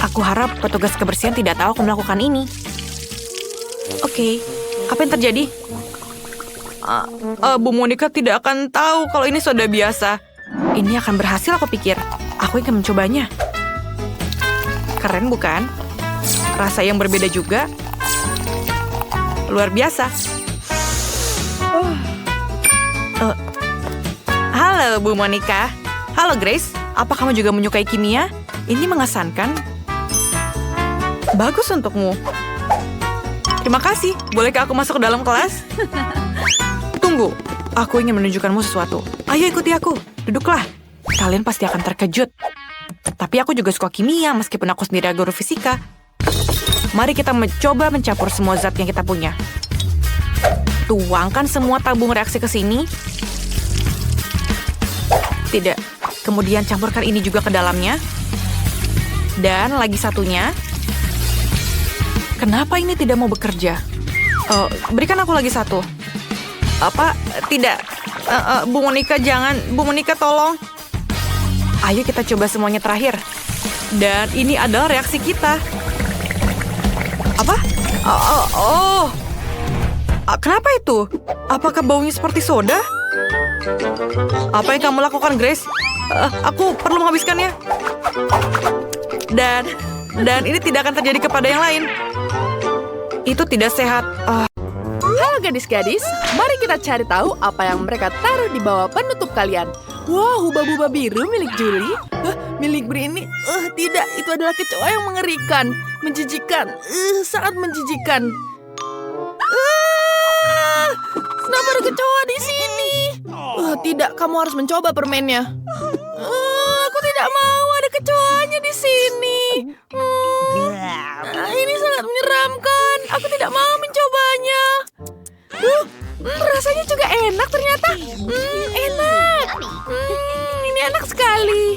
aku harap petugas kebersihan tidak tahu aku melakukan ini. Oke, apa yang terjadi? Bu Monica tidak akan tahu kalau ini soda biasa. Ini akan berhasil, aku pikir. Aku ingin mencobanya. Keren, bukan? Rasa yang berbeda juga. Luar biasa. Halo, Bu Monica. Halo, Grace. Apa kamu juga menyukai kimia? Ini mengesankan. Bagus untukmu. Terima kasih. Bolehkah aku masuk ke dalam kelas? Tunggu. Aku ingin menunjukkanmu sesuatu. Ayo ikuti aku. Duduklah. Kalian pasti akan terkejut. Tapi aku juga suka kimia meskipun aku sendiri guru fisika. Mari kita mencoba mencampur semua zat yang kita punya. Tuangkan semua tabung reaksi ke sini. Tidak. Kemudian campurkan ini juga ke dalamnya. Dan lagi satunya. Kenapa ini tidak mau bekerja? Berikan aku lagi 1. Apa? Tidak. Bu Monica, jangan. Bu Monica, tolong. Ayo kita coba semuanya terakhir. Dan ini adalah reaksi kita. Apa? Kenapa itu? Apakah baunya seperti soda? Apa yang kamu lakukan, Grace? Aku perlu menghabiskannya. Dan ini tidak akan terjadi kepada yang lain. Itu tidak sehat. Halo gadis-gadis, mari kita cari tahu apa yang mereka taruh di bawah penutup kalian. Wah, hubah-hubah biru milik Julie. Milik Britney? Tidak, itu adalah kecoa yang mengerikan. Menjijikan. Sangat menjijikan. Kenapa ada kecoa di sini? Tidak, kamu harus mencoba permennya. Aku tidak mau ada kecoanya di sini. Ini sangat menyeramkan. Aku tidak mau mencobanya. Rasanya juga enak ternyata. Enak. Ini enak sekali.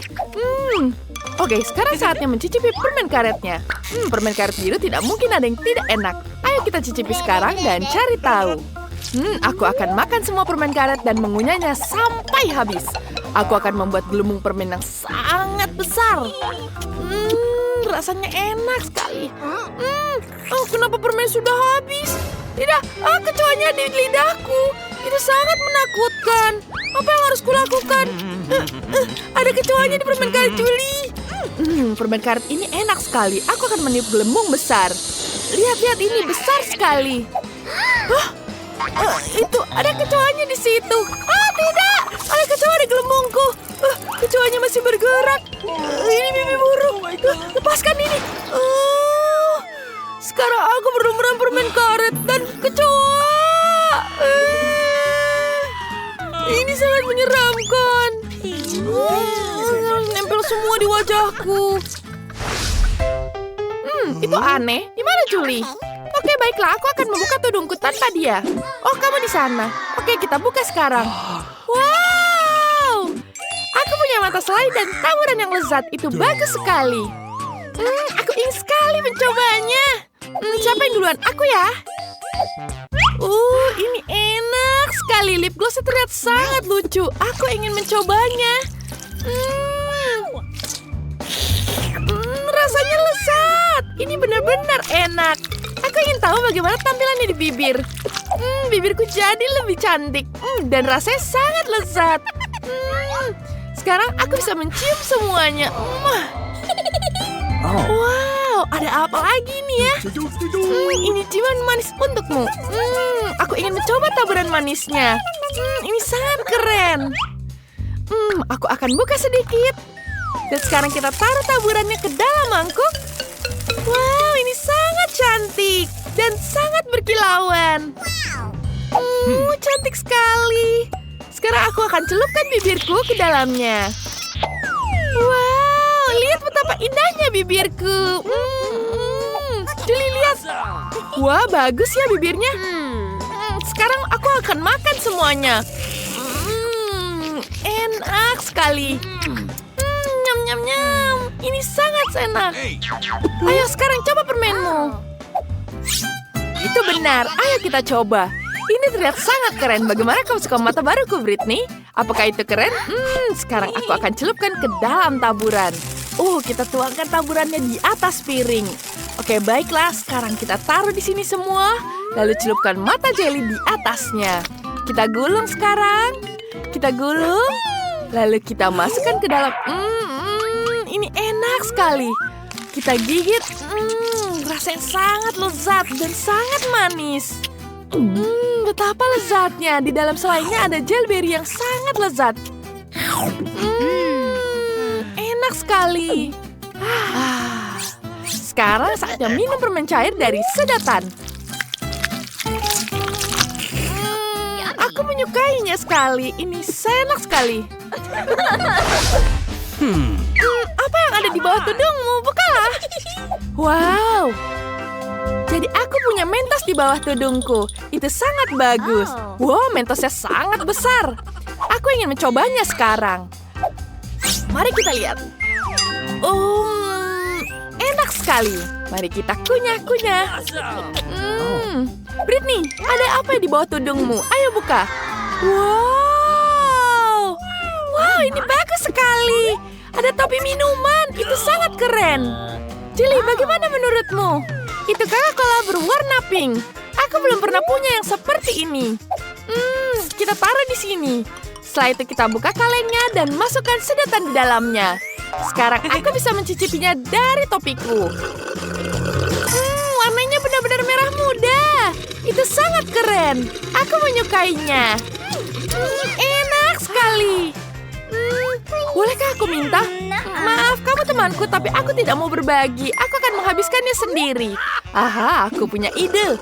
Oke, sekarang saatnya mencicipi permen karetnya. Permen karet biru tidak mungkin ada yang tidak enak. Ayo kita cicipi sekarang dan cari tahu. Aku akan makan semua permen karet dan mengunyahnya sampai habis. Aku akan membuat gelembung permen yang sangat besar. Rasanya enak sekali. Kenapa permen sudah habis? Tidak, kecoanya di lidahku. Itu sangat menakutkan. Apa yang harus kulakukan? Ada kecoanya di permen karet Julie. Permen karet ini enak sekali. Aku akan meniup gelembung besar. Lihat-lihat, ini besar sekali. Itu ada kecoanya di situ. Tidak, ada kecoa di gelembungku. Kecoanya masih bergerak. Ini mimpi buruk. Lepaskan ini. Sekarang aku berlumuran permen karet dan kecoa. Ini sangat menyeramkan. Nempel semua di wajahku. Itu aneh. Di mana Julie? Oke, baiklah. Aku akan membuka tudungku tanpa dia. Oh, kamu di sana. Oke, kita buka sekarang. Wow! Aku punya mata selai dan taburan yang lezat. Itu bagus sekali. Aku ingin sekali mencobanya. Siapa yang duluan? Aku ya. Ini enak sekali. Lip glossnya terlihat sangat lucu. Aku ingin mencobanya. Rasanya lezat. Ini benar-benar enak. Aku ingin tahu bagaimana tampilannya di bibir. Bibirku jadi lebih cantik. Dan rasanya sangat lezat. Sekarang aku bisa mencium semuanya. Wow, ada apa lagi nih ya? Ini ciuman manis untukmu. Aku ingin mencoba taburan manisnya. Ini sangat keren. Aku akan buka sedikit. Dan sekarang kita taruh taburannya ke dalam mangkuk. Wow, ini sangat cantik dan sangat berkilauan. Cantik sekali. Sekarang aku akan celupkan bibirku ke dalamnya. Wow, lihat betapa indahnya bibirku. Julie, lihat. Wah, bagus ya bibirnya. Sekarang aku akan makan semuanya. Enak sekali. Nyam-nyam. Ini sangat enak. Ayo sekarang coba permenmu. Itu benar. Ayo kita coba. Ini terlihat sangat keren. Bagaimana kamu suka mata baruku, Britney? Apakah itu keren? Sekarang aku akan celupkan ke dalam taburan. Kita tuangkan taburannya di atas piring. Oke, baiklah. Sekarang kita taruh di sini semua. Lalu celupkan mata jelly di atasnya. Kita gulung sekarang. Kita gulung. Lalu kita masukkan ke dalam. Ini enak sekali. Kita gigit. Rasanya sangat lezat dan sangat manis. Betapa lezatnya. Di dalam selainya ada jelberry yang sangat lezat. Enak sekali. Sekarang saatnya minum permen cair dari sedotan. Aku menyukainya sekali. Ini enak sekali. Apa yang ada di bawah tudungmu? Bukalah. Wow. Jadi aku punya mentos di bawah tudungku. Itu sangat bagus. Wow, mentosnya sangat besar. Aku ingin mencobanya sekarang. Mari kita lihat. Enak sekali. Mari kita kunyah-kunyah. Britney, ada apa di bawah tudungmu? Ayo buka. Wow, ini bagus sekali. Ada topi minuman. Itu sangat keren. Julie, bagaimana menurutmu? Itu Coca-Cola berwarna pink. Aku belum pernah punya yang seperti ini. Kita taruh di sini. Setelah itu kita buka kalengnya dan masukkan sedotan di dalamnya. Sekarang aku bisa mencicipinya dari topiku. Warnanya benar-benar merah muda. Itu sangat keren. Aku menyukainya. Enak sekali. Bolehkah aku minta? Maaf, kamu temanku, tapi aku tidak mau berbagi. Aku akan menghabiskannya sendiri. Aha, aku punya ide.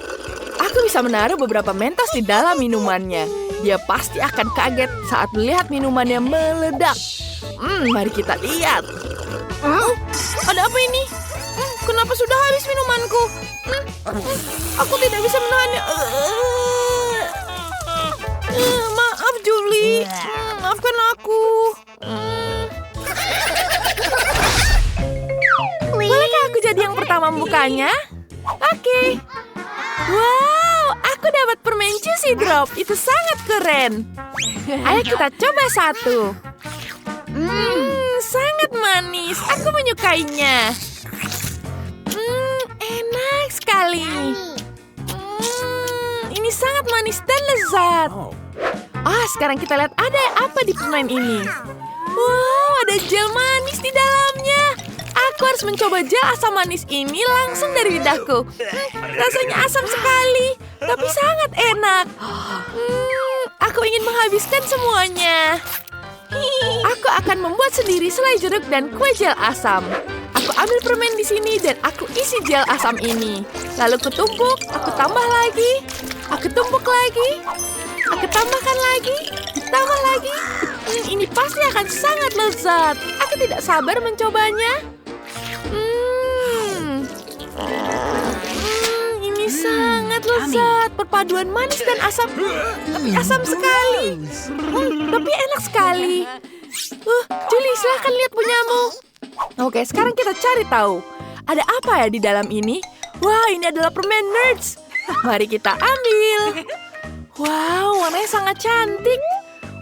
Aku bisa menaruh beberapa Mentos di dalam minumannya. Dia pasti akan kaget saat melihat minumannya meledak. Mari kita lihat. Ada apa ini? Kenapa sudah habis minumanku? Aku tidak bisa menahannya. Maaf, Julie. Maafkan aku. Bolehkah aku jadi yang pertama membukanya? Oke. Wow, aku dapat permen Juicy Drop. Itu sangat keren. Ayo kita coba satu. Sangat manis. Aku menyukainya. Enak sekali. Ini sangat manis dan lezat. Sekarang kita lihat ada apa di permen ini. Wow, ada gel manis di dalamnya. Aku harus mencoba gel asam manis ini langsung dari lidahku. Rasanya asam sekali, tapi sangat enak. Aku ingin menghabiskan semuanya. Aku akan membuat sendiri selai jeruk dan kue gel asam. Aku ambil permen di sini dan aku isi gel asam ini. Lalu kutumpuk, aku tambah lagi. Aku tumpuk lagi. Aku tambahkan lagi. Tambah lagi. Ini pasti akan sangat lezat. Aku tidak sabar mencobanya. Ini sangat lezat. Perpaduan manis dan asam. Tapi asam sekali. Tapi enak sekali. Julie, silahkan lihat punyamu. Oke, sekarang kita cari tahu. Ada apa ya di dalam ini? Wah, ini adalah permen Nerds. Mari kita ambil. Wow, warnanya sangat cantik.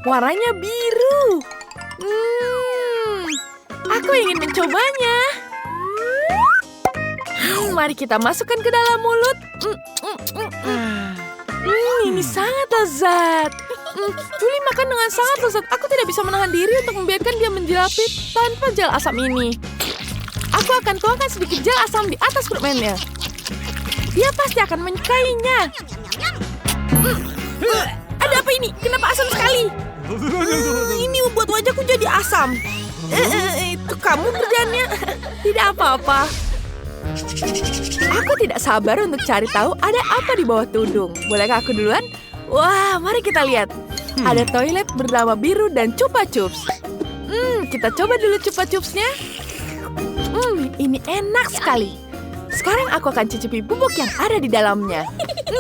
Warnanya biru. Aku ingin mencobanya. Mari kita masukkan ke dalam mulut. Ini sangat lezat. Julie makan dengan sangat lezat. Aku tidak bisa menahan diri untuk membiarkan dia menjelapit tanpa gel asam ini. Aku akan tuangkan sedikit gel asam di atas permennya. Dia pasti akan menyukainya. Ada apa ini? Kenapa asam sekali? Ini membuat wajahku jadi asam. Itu kamu kerjanya. Tidak apa-apa. Aku tidak sabar untuk cari tahu ada apa di bawah tudung. Bolehkah aku duluan? Wah, mari kita lihat. Ada toilet bernama biru dan Chupa Chups. Kita coba dulu Chupa Chupsnya. Ini enak sekali. Sekarang aku akan cicipi bubuk yang ada di dalamnya.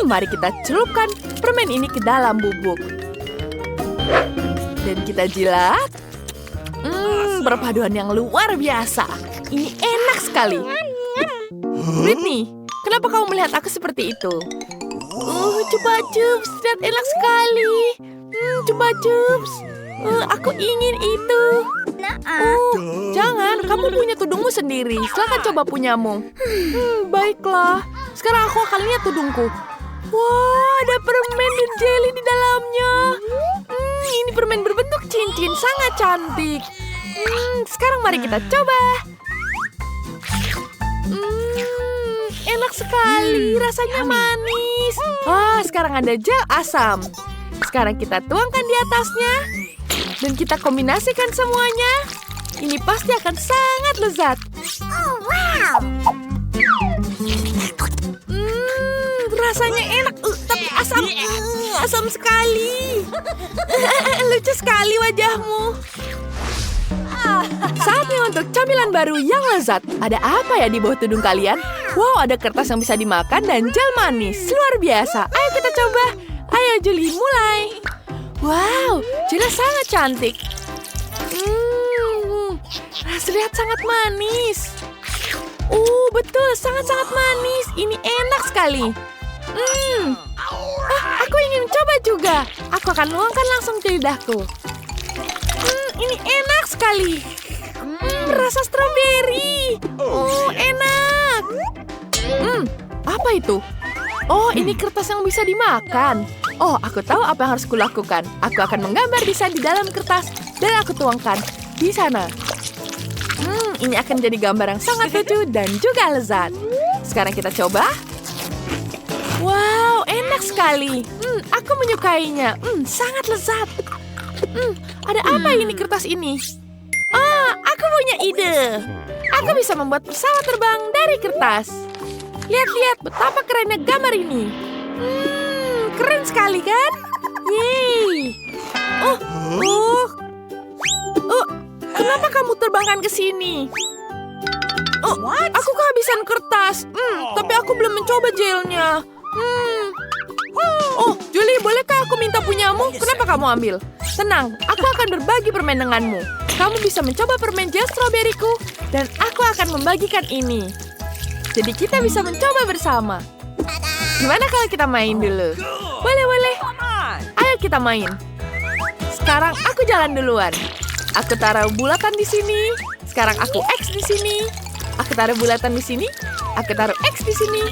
Mari kita celupkan permen ini ke dalam bubuk. Dan kita jilat. Perpaduan yang luar biasa. Ini enak sekali. Britney, kenapa kamu melihat aku seperti itu? Chupa Chups, lihat enak sekali. Chupa Chups. Aku ingin itu. Jangan, kamu punya tudungmu sendiri. Silakan coba punyamu. Baiklah. Sekarang aku akan lihat tudungku. Wah, ada permen dan jelly di dalamnya. Ini permen berbentuk cincin, sangat cantik. Sekarang mari kita coba. Enak sekali, rasanya manis. Sekarang ada gel asam. Sekarang kita tuangkan di atasnya. Dan kita kombinasikan semuanya. Ini pasti akan sangat lezat. Rasanya enak, tapi asam. Asam sekali. Lucu sekali wajahmu. Saatnya untuk camilan baru yang lezat. Ada apa ya di bawah tudung kalian? Wow, ada kertas yang bisa dimakan dan gel manis. Luar biasa. Ayo kita coba. Ayo Julie, mulai. Wow, jelly sangat cantik. Lihat sangat manis. Betul, sangat-sangat manis. Ini enak sekali. Aku ingin coba juga. Aku akan nuangkan langsung ke lidahku. Ini enak sekali. Rasa stroberi. Enak. Apa itu? Ini kertas yang bisa dimakan. Aku tahu apa yang harus kulakukan. Aku akan menggambar desain di dalam kertas dan aku tuangkan di sana. Ini akan jadi gambar yang sangat lucu dan juga lezat. Sekarang kita coba. Wow, enak sekali. Aku menyukainya. Sangat lezat. Ada apa ini kertas ini? Aku Aku punya ide. Aku bisa membuat pesawat terbang dari kertas. Lihat-lihat betapa kerennya gambar ini. Keren sekali kan? Yeay. Kenapa kamu terbangkan ke sini? Aku kehabisan kertas. Tapi aku belum mencoba gelnya. Julie, bolehkah aku minta punyamu? Kenapa kamu ambil? Tenang, aku akan berbagi permen denganmu. Kamu bisa mencoba permen gel stroberiku, dan aku akan membagikan ini. Jadi kita bisa mencoba bersama. Gimana kalau kita main dulu? Boleh. Ayo kita main. Sekarang aku jalan duluan. Aku taruh bulatan di sini. Sekarang aku X di sini. Aku taruh bulatan di sini. Aku taruh X di sini.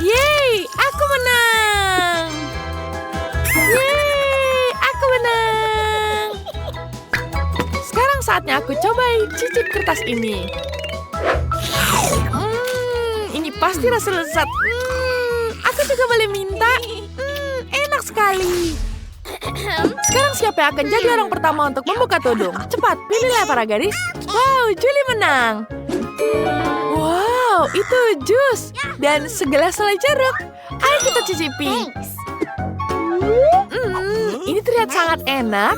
Yeay, aku menang. Yeay, aku menang. Sekarang saatnya aku cobain cicip kertas ini. Ini pasti rasa lezat. Aku juga boleh minta. Enak sekali. Sekarang siapa yang akan jadi orang pertama untuk membuka tudung? Cepat, pilihlah para gadis. Wow, Julie menang. Wow, itu jus dan segelas selai jeruk. Ayo kita cicipi. Ini terlihat sangat enak.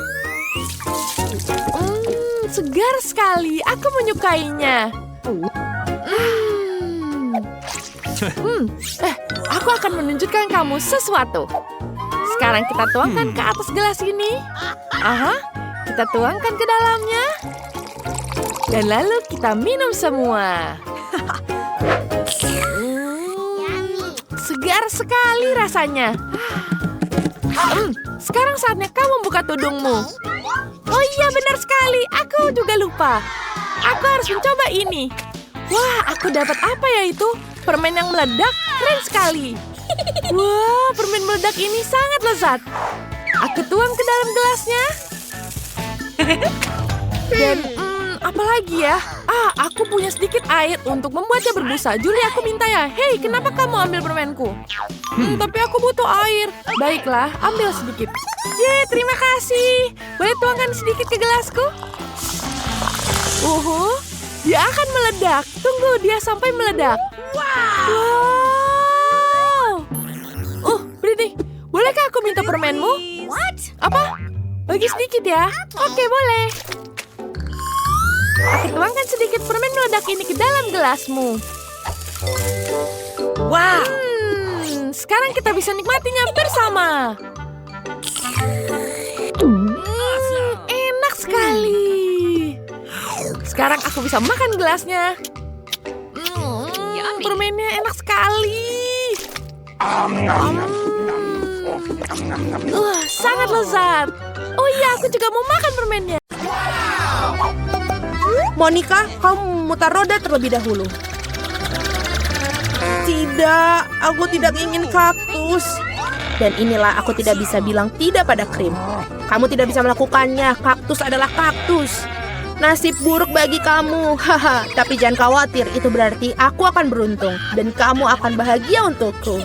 Segar sekali. Aku menyukainya. Aku akan menunjukkan kamu sesuatu. Sekarang kita tuangkan ke atas gelas ini. Kita tuangkan ke dalamnya. Dan lalu kita minum semua. Segar sekali rasanya. Sekarang saatnya kamu buka tudungmu. Oh iya, benar sekali. Aku juga lupa. Aku harus mencoba ini. Wah, aku dapat apa ya itu? Permen yang meledak. Keren sekali. Wah, permen meledak ini sangat lezat. Aku tuang ke dalam gelasnya. Dan apa lagi ya? Aku punya sedikit air untuk membuatnya berbusa. Julie, aku minta ya. Hei, kenapa kamu ambil permenku? Tapi aku butuh air. Baiklah, ambil sedikit. Yeay, terima kasih. Boleh tuangkan sedikit ke gelasku? Dia akan meledak. Tunggu, dia sampai meledak. Wow. Britney, bolehkah aku minta permenmu? Apa? Bagi sedikit ya. Oke, boleh. Aku tuangkan sedikit permen meledak ini ke dalam gelasmu. Wow. Sekarang kita bisa nikmatinya bersama. Enak sekali. Sekarang aku bisa makan gelasnya. Permennya enak sekali. Sangat lezat. Oh iya, aku juga mau makan permennya. Monica, kamu memutar roda terlebih dahulu. Tidak, aku tidak ingin kaktus. Dan inilah aku tidak bisa bilang tidak pada krim. Kamu tidak bisa melakukannya, kaktus adalah kaktus. Nasib buruk bagi kamu, haha. Tapi jangan khawatir, itu berarti aku akan beruntung. Dan kamu akan bahagia untukku.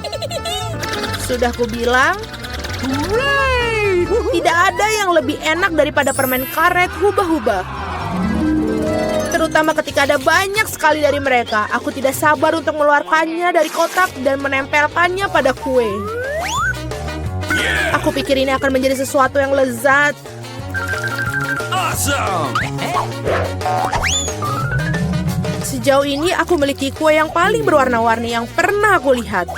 Sudah kubilang, tidak ada yang lebih enak daripada permen karet hubah-hubah. Terutama ketika ada banyak sekali dari mereka. Aku tidak sabar untuk mengeluarkannya dari kotak dan menempelkannya pada kue. Aku pikir ini akan menjadi sesuatu yang lezat. Awesome! Sejauh ini aku memiliki kue yang paling berwarna-warni yang pernah aku lihat.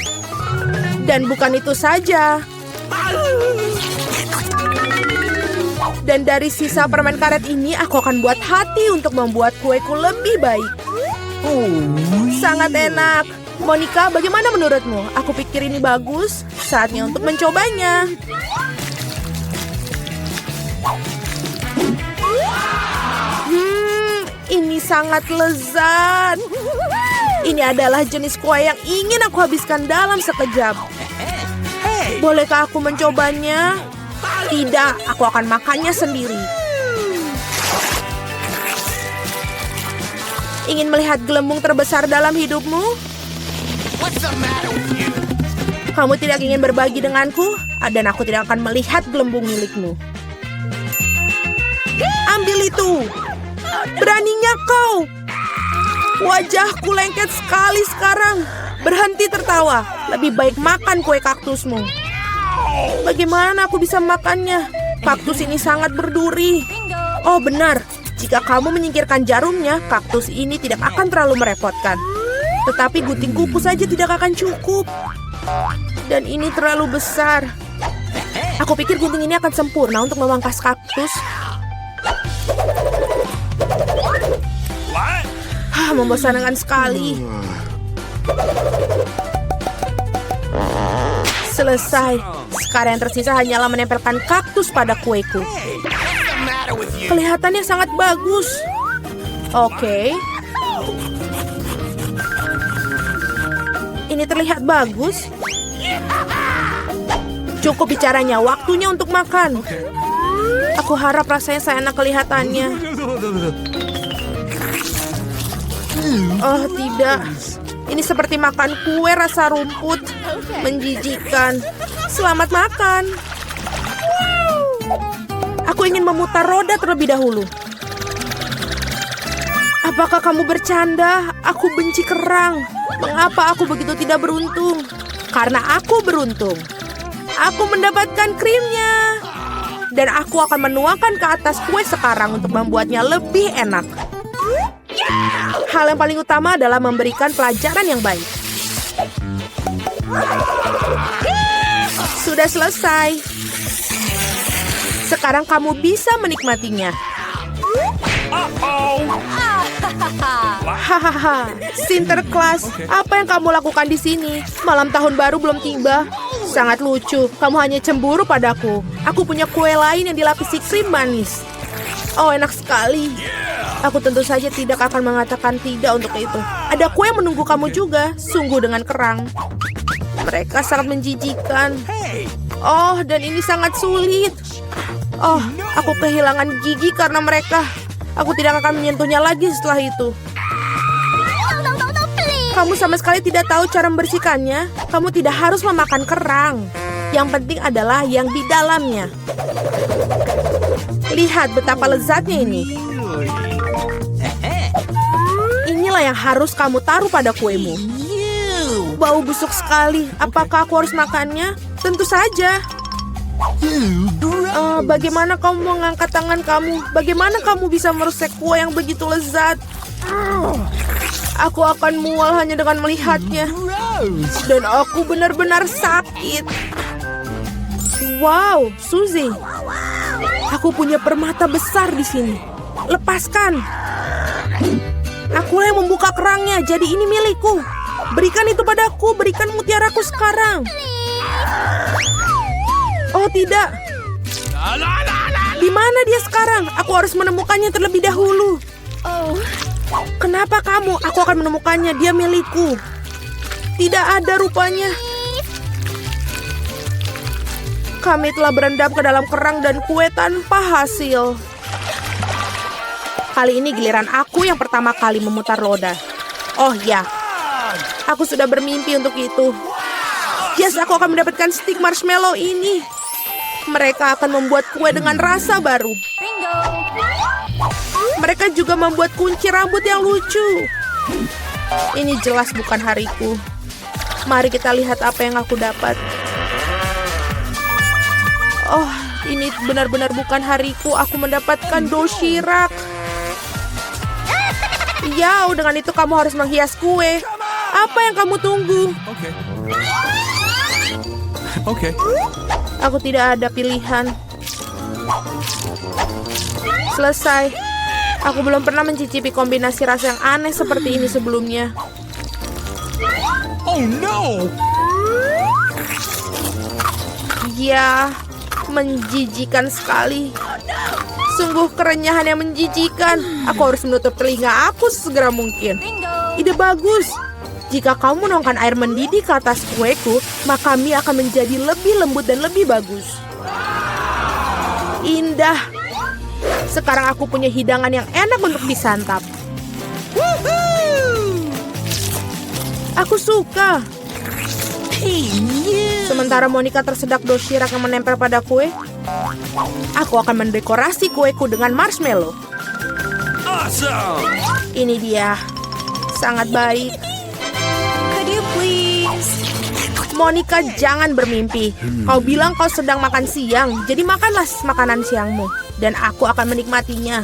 Dan bukan itu saja. Dan dari sisa permen karet ini, aku akan buat hati untuk membuat kueku lebih baik. Sangat enak. Monica, bagaimana menurutmu? Aku pikir ini bagus. Saatnya untuk mencobanya. Ini sangat lezat. Ini adalah jenis kue yang ingin aku habiskan dalam sekejap. Bolehkah aku mencobanya? Tidak, aku akan makannya sendiri. Ingin melihat gelembung terbesar dalam hidupmu? Kamu tidak ingin berbagi denganku? Dan aku tidak akan melihat gelembung milikmu. Ambil itu. Beraninya kau! Wajahku lengket sekali sekarang. Berhenti tertawa. Lebih baik makan kue kaktusmu. Bagaimana aku bisa makannya? Kaktus ini sangat berduri. Oh benar, jika kamu menyingkirkan jarumnya, kaktus ini tidak akan terlalu merepotkan. Tetapi gunting kuku saja tidak akan cukup. Dan ini terlalu besar. Aku pikir gunting ini akan sempurna untuk memangkas kaktus. Membosankan sekali. Selesai. Sekarang yang tersisa hanyalah menempelkan kaktus pada kueku. Kelihatannya sangat bagus. Oke. Ini terlihat bagus. Cukup bicaranya, waktunya untuk makan. Aku harap rasanya seenak kelihatannya. Oh tidak. Ini seperti makan kue rasa rumput. Menjijikkan. Selamat makan. Aku ingin memutar roda terlebih dahulu. Apakah kamu bercanda? Aku benci kerang. Mengapa aku begitu tidak beruntung? Karena aku beruntung. Aku mendapatkan krimnya. Dan aku akan menuangkan ke atas kue sekarang untuk membuatnya lebih enak. Hal yang paling utama adalah memberikan pelajaran yang baik. Sudah selesai. Sekarang kamu bisa menikmatinya. Hahaha, Sinterklas, apa yang kamu lakukan di sini? Malam tahun baru belum tiba. Sangat lucu, kamu hanya cemburu padaku. Aku punya kue lain yang dilapisi krim manis. Oh, enak sekali. Aku tentu saja tidak akan mengatakan tidak untuk itu. Ada kue menunggu kamu juga, sungguh dengan kerang. Mereka sangat menjijikkan. Oh, dan ini sangat sulit. Oh, aku kehilangan gigi karena mereka. Aku tidak akan menyentuhnya lagi setelah itu. Kamu sama sekali tidak tahu cara membersihkannya. Kamu tidak harus memakan kerang. Yang penting adalah yang di dalamnya. Lihat betapa lezatnya ini. Inilah yang harus kamu taruh pada kuemu. Bau busuk sekali. Apakah aku harus makannya? Tentu saja. Bagaimana kamu mengangkat tangan kamu? Bagaimana kamu bisa merusak kue yang begitu lezat? Aku akan mual hanya dengan melihatnya. Dan aku benar-benar sakit. Wow, Suzy. Aku punya permata besar di sini. Lepaskan. Akulah yang membuka kerangnya, jadi ini milikku. Berikan itu padaku, berikan mutiaraku sekarang. Oh tidak. Di mana dia sekarang? Aku harus menemukannya terlebih dahulu. Kenapa kamu? Aku akan menemukannya, dia milikku. Tidak ada rupanya. Kami telah berendam ke dalam kerang dan kue tanpa hasil. Kali ini giliran aku yang pertama kali memutar roda. Oh ya, aku sudah bermimpi untuk itu. Yes, aku akan mendapatkan stik marshmallow ini. Mereka akan membuat kue dengan rasa baru. Mereka juga membuat kunci rambut yang lucu. Ini jelas bukan hariku. Mari kita lihat apa yang aku dapat. Oh, ini benar-benar bukan hariku. Aku mendapatkan doshirak. Ya, dengan itu kamu harus menghias kue. Apa yang kamu tunggu? Oke. Aku tidak ada pilihan. Selesai. Aku belum pernah mencicipi kombinasi rasa yang aneh seperti ini sebelumnya. Oh no! Ya, menjijikan sekali. Sungguh kerenyahan yang menjijikan. Aku harus menutup telinga aku sesegera mungkin. Ide bagus. Jika kamu menuangkan air mendidih ke atas kueku, maka mie akan menjadi lebih lembut dan lebih bagus. Indah. Sekarang aku punya hidangan yang enak untuk disantap. Aku suka. Sementara Monica tersedak doshirak yang menempel pada kue, aku akan mendekorasi kueku dengan marshmallow. Awesome! Ini dia. Sangat baik. Could you please? Monica, jangan bermimpi. Kau bilang kau sedang makan siang, jadi makanlah makanan siangmu. Dan aku akan menikmatinya.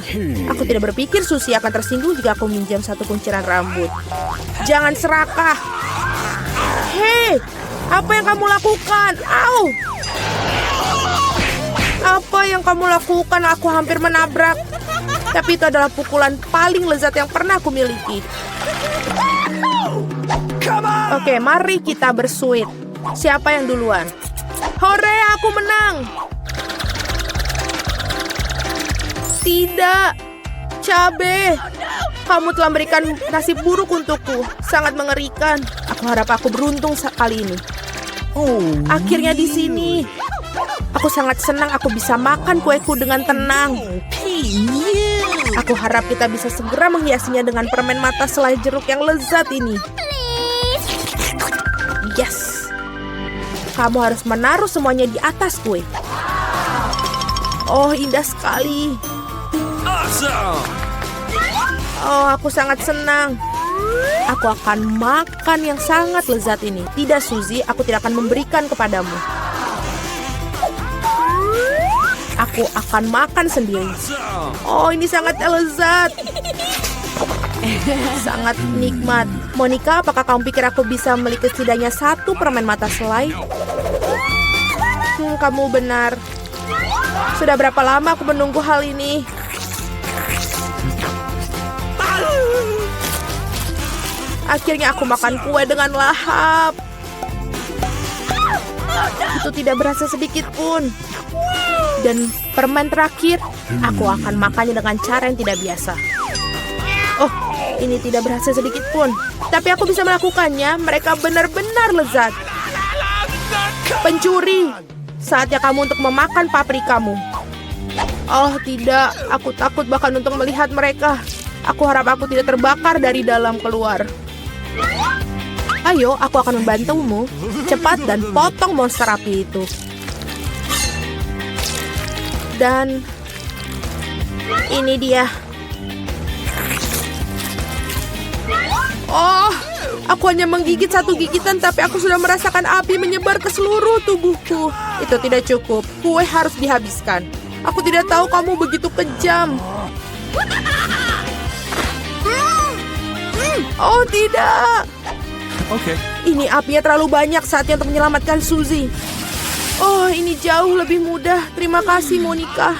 Aku tidak berpikir Suzy akan tersinggung jika aku minjam satu kunciran rambut. Jangan serakah. Hei, apa yang kamu lakukan? Au! Apa yang kamu lakukan? Aku hampir menabrak. Tapi itu adalah pukulan paling lezat yang pernah aku miliki. Oke, mari kita bersuit. Siapa yang duluan? Hore, aku menang! Tidak, Cabe. Kamu telah memberikan nasib buruk untukku. Sangat mengerikan. Aku harap aku beruntung kali ini. Akhirnya di sini. Aku sangat senang aku bisa makan kueku dengan tenang. Aku harap kita bisa segera menghiasinya dengan permen mata selai jeruk yang lezat ini. Yes. Kamu harus menaruh semuanya di atas kue. Oh, indah sekali. Awesome! Oh, aku sangat senang. Aku akan makan yang sangat lezat ini. Tidak, Suzy, aku tidak akan memberikan kepadamu. Aku akan makan sendiri. Oh, ini sangat lezat. Sangat nikmat. Monica, apakah kamu pikir aku bisa memiliki setidaknya satu permen mata selai? Kamu benar. Sudah berapa lama aku menunggu hal ini? Akhirnya aku makan kue dengan lahap. Itu tidak berasa sedikit pun. Dan permen terakhir, aku akan makannya dengan cara yang tidak biasa. Oh, ini tidak berasa sedikit pun. Tapi aku bisa melakukannya. Mereka benar-benar lezat. Pencuri, saatnya kamu untuk memakan paprikamu. Oh tidak, aku takut bahkan untuk melihat mereka. Aku harap aku tidak terbakar dari dalam keluar. Ayo, aku akan membantumu. Cepat dan potong monster api itu. Dan ini dia. Oh, aku hanya menggigit satu gigitan, tapi aku sudah merasakan api menyebar ke seluruh tubuhku. Itu tidak cukup. Kue harus dihabiskan. Aku tidak tahu kamu begitu kejam. Oh tidak. Okay. Ini apinya terlalu banyak, saatnya untuk menyelamatkan Suzy. Oh, ini jauh lebih mudah. Terima kasih, Monica.